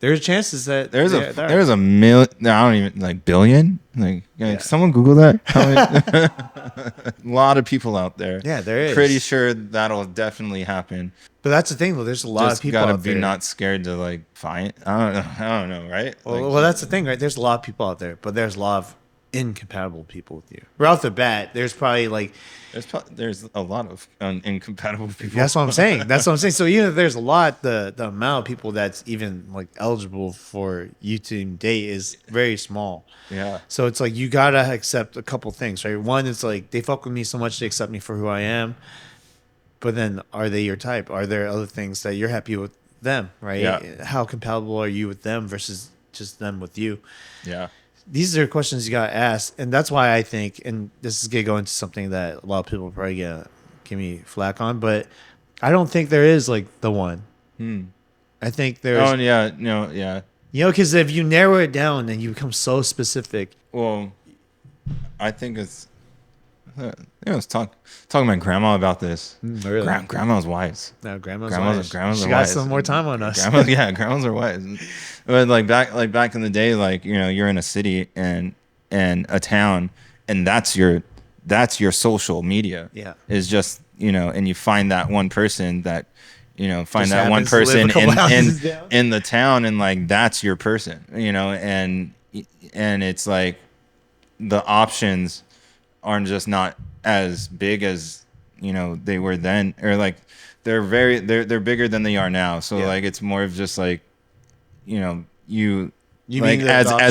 There's chances that There's a there are. there's a million. No, I don't even like billion. Like Yeah. someone Google that. How many, a lot of people out there. Yeah, there Pretty is. sure that'll definitely happen. But that's the thing, though. There's a lot of Just people gotta out be there. not scared to like find. I don't know. I don't know. Right? Like Well, that's the thing, right? There's a lot of people out there, but there's a lot of incompatible people with you. Right off the bat, there's probably like there's a lot of incompatible people. that's what I'm saying. That's what I'm saying. So even if there's a lot, the amount of people that's even like eligible for you to date is very small. Yeah. So it's like you gotta accept a couple things, right? One is like they fuck with me so much they accept me for who I am. But then are they your type? Are there other things that you're happy with them, Yeah. right? How compatible are you with them versus just them with you? Yeah. These are questions you got to ask. And that's why I think, and this is going to go into something that a lot of people are probably going to give me flack on, but I don't think there is like the one. Hmm. I think Oh there's, yeah. No. Yeah. because if you narrow it down and you become so specific. Well, I think it's. I was talking to my grandma about this. Really? Grandma's wise. No, grandma's Grandmas, wise. grandmas She are got wise. some more time on us. Grandmas, yeah, grandmas are wise. But like back in the day, like you're in a city and a town, and that's your social media. Yeah. Is just and you find that one person that find Just that one happens to live a person couple in houses down. in the town, and like that's your person. And it's like the options aren't just not as big as they were then, or like they're bigger than they are now. So Yeah. like it's more of just like you You like mean the options?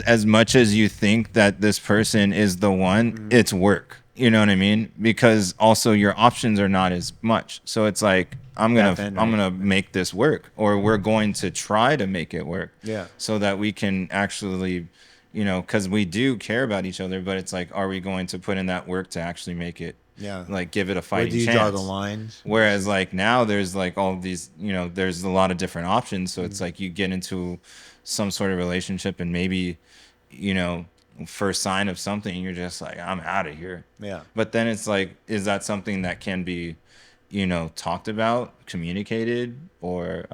as much as you think that this person is the one, it's work. You know what I mean? Because also your options are not as much. So it's like Back then, I'm right? gonna make this work, or we're going to try to make it work. Yeah. So that we can actually, because we do care about each other, but it's like, are we going to put in that work to actually make it, Yeah. like give it a Where fighting do you chance? draw the line? Whereas like now there's like all of these, there's a lot of different options. So it's like you get into some sort of relationship, and maybe, first sign of something, you're just like, I'm out of here. Yeah. But then it's like, is that something that can be, talked about, communicated, or,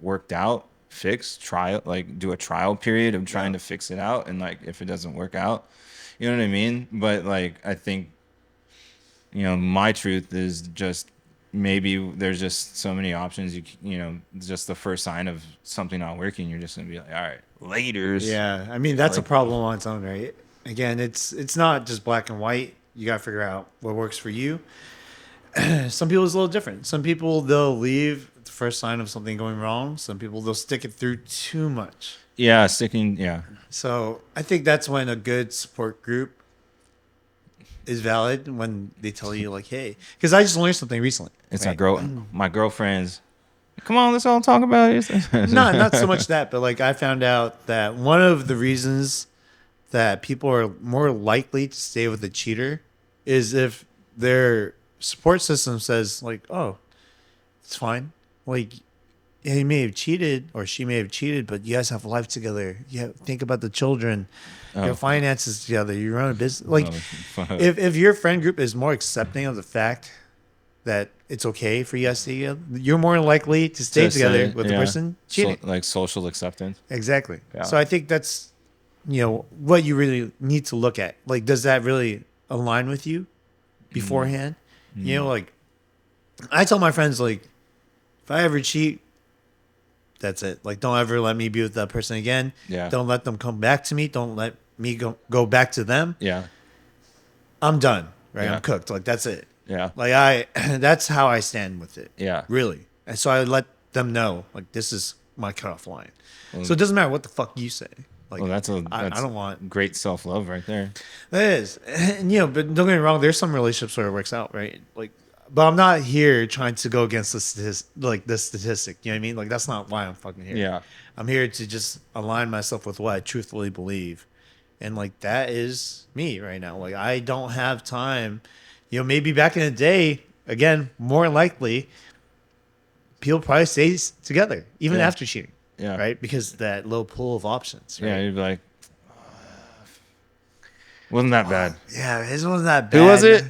worked out, fixed, trial, like do a trial period of trying to fix it out? And like, if it doesn't work out, you know what I mean? But like, I think, my truth is just maybe there's just so many options. Just the first sign of something not working, you're just gonna be like, all right, laters. Yeah, I mean that's a Like, problem on its own, right? Again, it's not just black and white. You got to figure out what works for you. Some people it's a little different. Some people they'll leave at the first sign of something going wrong. Some people they'll stick it through too much. yeah, sticking. Yeah, So I think that's when a good support group is valid when they tell you like, hey, because I just learned something recently. it's Right? my girlfriends. Come on, let's all talk about it. Not so much that, but like I found out that one of the reasons that people are more likely to stay with a cheater is if their support system says like, "Oh, it's fine." Like he may have cheated or she may have cheated, but you guys have life together. Think about the children, your finances together. You run a business. Like if your friend group is more accepting of the fact that it's okay for you guys to stay together, you're more likely to stay together with the person cheating. Like social acceptance. Exactly. Yeah. So I think that's what you really need to look at. Like, does that really align with you beforehand? Like I tell my friends, like, If I ever cheat, that's it. Like, don't ever let me be with that person again. Yeah. Don't let them come back to me. Don't let me go back to them. Yeah. I'm done. Right? Yeah. I'm cooked. Like, that's it. Yeah. Like, that's how I stand with it. Yeah. Really. And so I let them know, like, this is my cutoff line. Well, So it doesn't matter what the fuck you say. Like, well, I that's don't want. great self-love right there. That is. And, but don't get me wrong. There's some relationships where it works out, right? Like, but I'm not here trying to go against the statistic. You know what I mean? Like, that's not why I'm fucking here. Yeah. I'm here to just align myself with what I truthfully believe. And, like, that is me right now. Like, I don't have time. Maybe back in the day, again, more likely, people probably stay together, even Yeah. after cheating. Yeah. Right? Because that low pool of options. Right? Yeah, you'd be like, wasn't that bad. Yeah, his wasn't that bad. Who was it?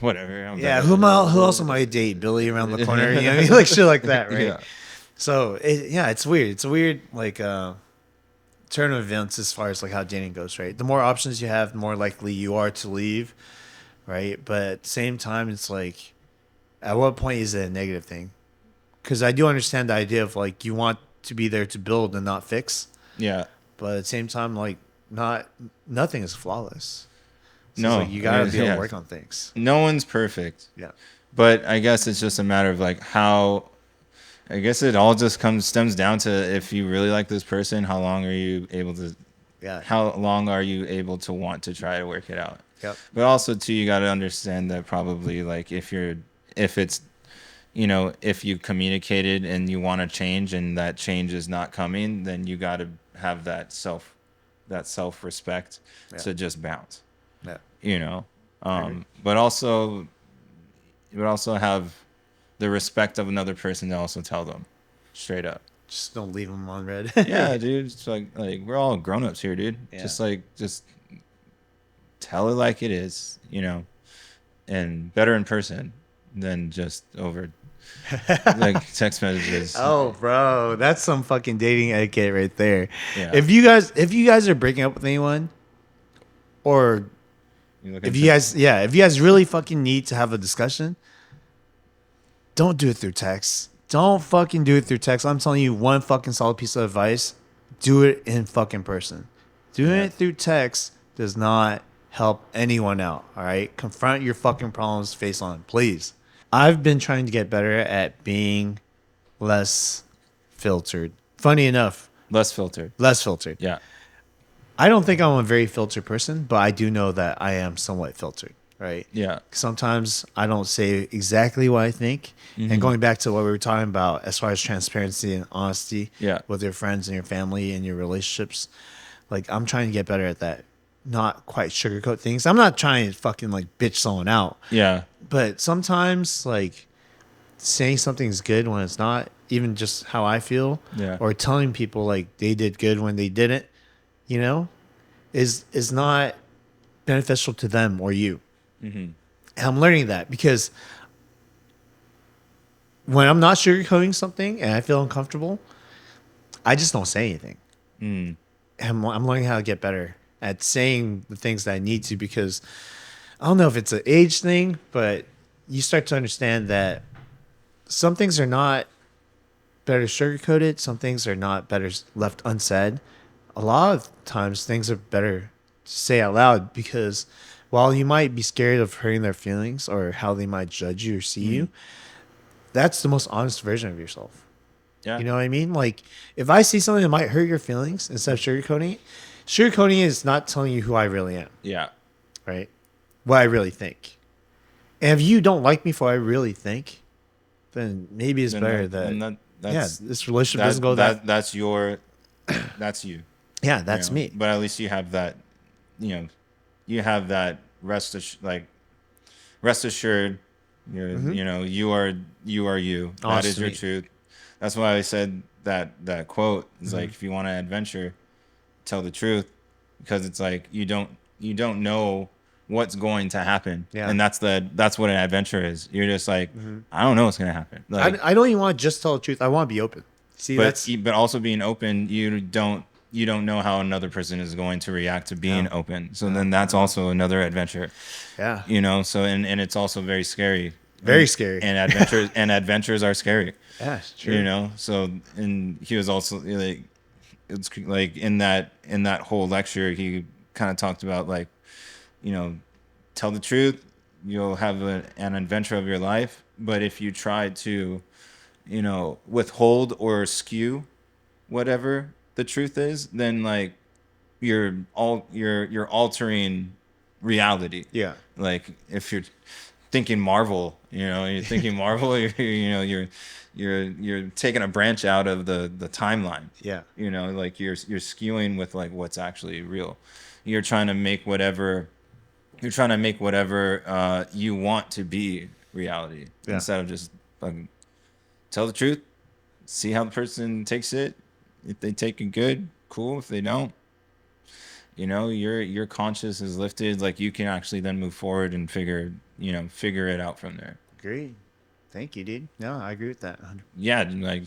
Whatever. Yeah, who else am I date? Billy around the corner, you know what I mean? Like shit like that, right? Yeah. So it's weird. It's a weird like turn of events as far as like how dating goes, right? The more options you have, the more likely you are to leave, right? But at the same time, it's like, at what point is it a negative thing? Because I do understand the idea of like you want to be there to build and not fix, Yeah. but at the same time, like nothing is flawless. So No, it's like you gotta be able yeah. to work on things. No one's perfect. Yeah. But I guess it's just a matter of like how. I guess it all just stems down to if you really like this person, how long are you able to? Yeah. How long are you able to want to try to work it out? Yep. But also too, you got to understand that probably like if it's if you communicated and you want to change and that change is not coming, then you got to have that self respect to just bounce. Yeah. But also have the respect of another person to also tell them straight up. Just don't leave them on red. Yeah, dude. It's like we're all grown-ups here, dude. Yeah. Just tell it like it is, and better in person than just over like text messages. Oh, bro, that's some fucking dating etiquette right there. Yeah. If you guys are breaking up with anyone, or if you guys really fucking need to have a discussion, don't do it through text. Don't fucking do it through text. I'm telling you one fucking solid piece of advice. Do it in fucking person. Doing it through text does not help anyone out. All right? Confront your fucking problems face on, please. I've been trying to get better at being less filtered. Funny enough. Less filtered. Yeah. I don't think I'm a very filtered person, but I do know that I am somewhat filtered. Right. Yeah. Sometimes I don't say exactly what I think. Mm-hmm. And going back to what we were talking about as far as transparency and honesty with your friends and your family and your relationships, like I'm trying to get better at that. Not quite sugarcoat things. I'm not trying to fucking like bitch someone out. Yeah. But sometimes like saying something's good when it's not, even just how I feel. Yeah. Or telling people like they did good when they didn't, is not beneficial to them or you. Mm-hmm. And I'm learning that because when I'm not sugarcoating something and I feel uncomfortable, I just don't say anything. Mm. And I'm learning how to get better at saying the things that I need to, because I don't know if it's an age thing, but you start to understand that some things are not better sugarcoated. Some things are not better left unsaid. A lot of times things are better to say out loud, because while you might be scared of hurting their feelings or how they might judge you or see you, that's the most honest version of yourself. Yeah. You know what I mean? Like, if I see something that might hurt your feelings, instead of sugarcoating is not telling you who I really am. Yeah. Right? What I really think. And if you don't like me for what I really think, then maybe it's better this relationship doesn't go that. That's you. Yeah, that's me. But at least you have that, you have that rest assured. You are you. That is your truth. That's why I said that quote is like, if you want to adventure, tell the truth, because it's like you don't know what's going to happen. Yeah. And that's what an adventure is. You're just like, I don't know what's gonna happen. Like, I don't even want to just tell the truth. I want to be open. See, but also being open, you don't know how another person is going to react to being open. So then that's also another adventure. Yeah. So and it's also very scary. Very scary. And adventures are scary. Yeah, it's true. You know. So, and he was also like, it's like in that whole lecture, he kind of talked about like, you know, tell the truth, you'll have an adventure of your life. But if you try to, you know, withhold or skew whatever the truth is, then like you're altering reality. Yeah. Like if you're thinking Marvel, you know, you're thinking Marvel, you know, you're taking a branch out of the timeline. Yeah. You know, like you're skewing with like what's actually real. You're trying to make whatever you want to be reality Yeah. instead of just tell the truth, see how the person takes it. If they take it good, cool. If they don't, you know, your conscience is lifted. Like you can actually then move forward and figure it out from there. Great. Thank you, dude. No, I agree with that. Yeah, like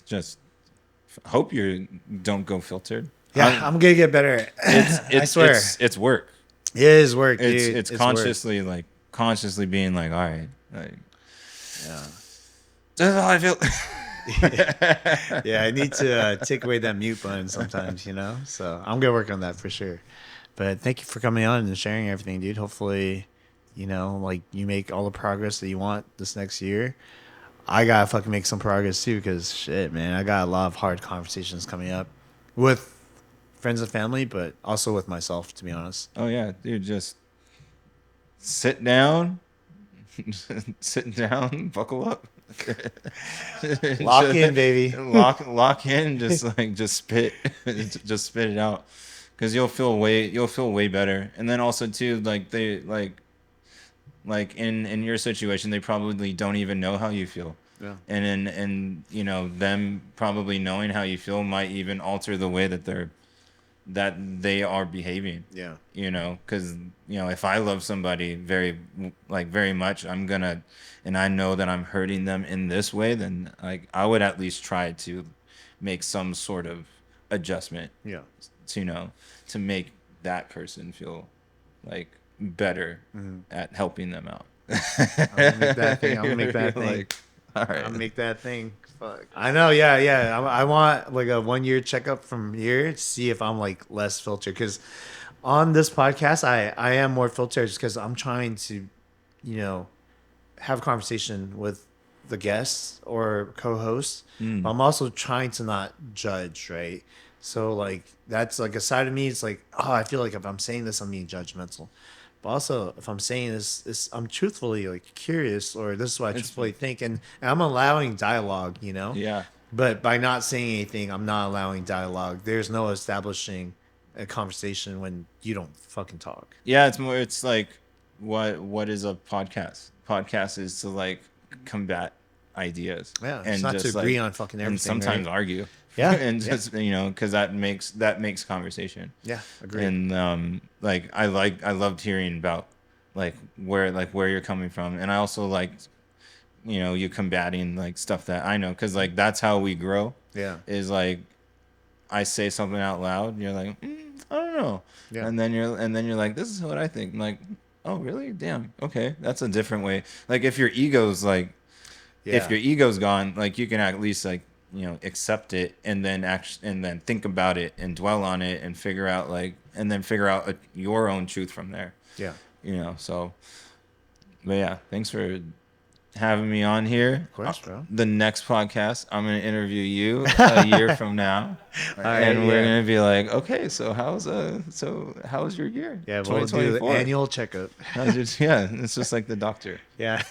just hope you don't go filtered. Yeah, I'm gonna get better. I swear. It's work. It is work, dude. It's consciously. consciously being like, all right, like, Yeah. this is how I feel. Yeah, I need to take away that mute button sometimes, you know? So I'm going to work on that for sure. But thank you for coming on and sharing everything, dude. Hopefully, you know, like you make all the progress that you want this next year. I got to fucking make some progress too because shit, man, I got a lot of hard conversations coming up with friends and family, but also with myself, to be honest. Oh yeah, dude, just sit down, buckle up. Lock in, baby. Lock in. Just spit, just spit it out, because you'll feel way better. And then also too, like they like in your situation, they probably don't even know how you feel. Yeah. And you know, them probably knowing how you feel might even alter the way that they are behaving. Yeah. You know, because you know, if I love somebody very much, and I know that I'm hurting them in this way, then like I would at least try to make some sort of adjustment. Yeah. To, you know, to make that person feel like better at helping them out. I'm gonna make that thing. I'm gonna make that thing. Like, all right. I'll make that thing. Fuck. I know. Yeah, yeah. I want like a 1 year checkup from here to see if I'm like less filtered. Because on this podcast, I am more filtered just because I'm trying to, you know, have a conversation with the guests or co-hosts. But I'm also trying to not judge, right? So like that's like a side of me. It's like, oh, I feel like if I'm saying this, I'm being judgmental. But also, if I'm saying this, I'm truthfully like curious, or this is what I truthfully think, and I'm allowing dialogue, you know. Yeah. But by not saying anything, I'm not allowing dialogue. There's no establishing a conversation when you don't fucking talk. Yeah, it's like what is a podcast? Podcast is to like combat ideas. Yeah, it's and not just to agree like, on fucking everything. and sometimes right? argue. Yeah, And just you know, because that makes conversation. Yeah, agree. And like I loved hearing about like where you're coming from, and I also liked, you know, you combating like stuff that I know, because like that's how we grow. Yeah. Is like I say something out loud, and you're like, I don't know. Yeah. And then you're like, this is what I think. I'm like, oh really? Damn. Okay, that's a different way. Like if your ego's like, if your ego's gone, like you can at least like, you know, accept it and then think about it and dwell on it and figure out your own truth from there. Yeah. You know. So, but yeah, thanks for having me on here. Of course, bro. The next podcast, I'm gonna interview you a year from now, and we're gonna be like, okay, so how was your year? Yeah, we'll do the annual checkup. Yeah, it's just like the doctor. Yeah.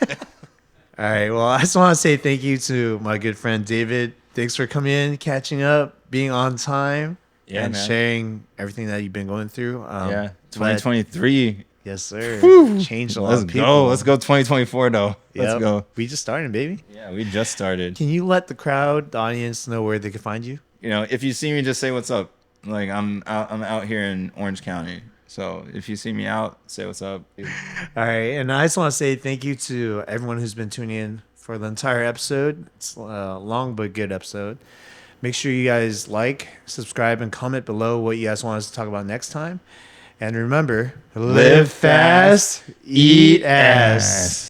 All right. Well, I just want to say thank you to my good friend David. Thanks for coming in, catching up, being on time, and man. sharing everything that you've been going through. Yeah, 2023. Yes, sir. Whew. Changed a lot of people. Let's go 2024 though. Let's go. We just started, baby. Yeah, we just started. Can you let the crowd, the audience, know where they can find you? You know, if you see me, just say what's up. Like I'm out here in Orange County. So if you see me out, say what's up. All right. And I just want to say thank you to everyone who's been tuning in for the entire episode. It's a long but good episode. Make sure you guys like, subscribe, and comment below what you guys want us to talk about next time. And remember, live fast, eat ass.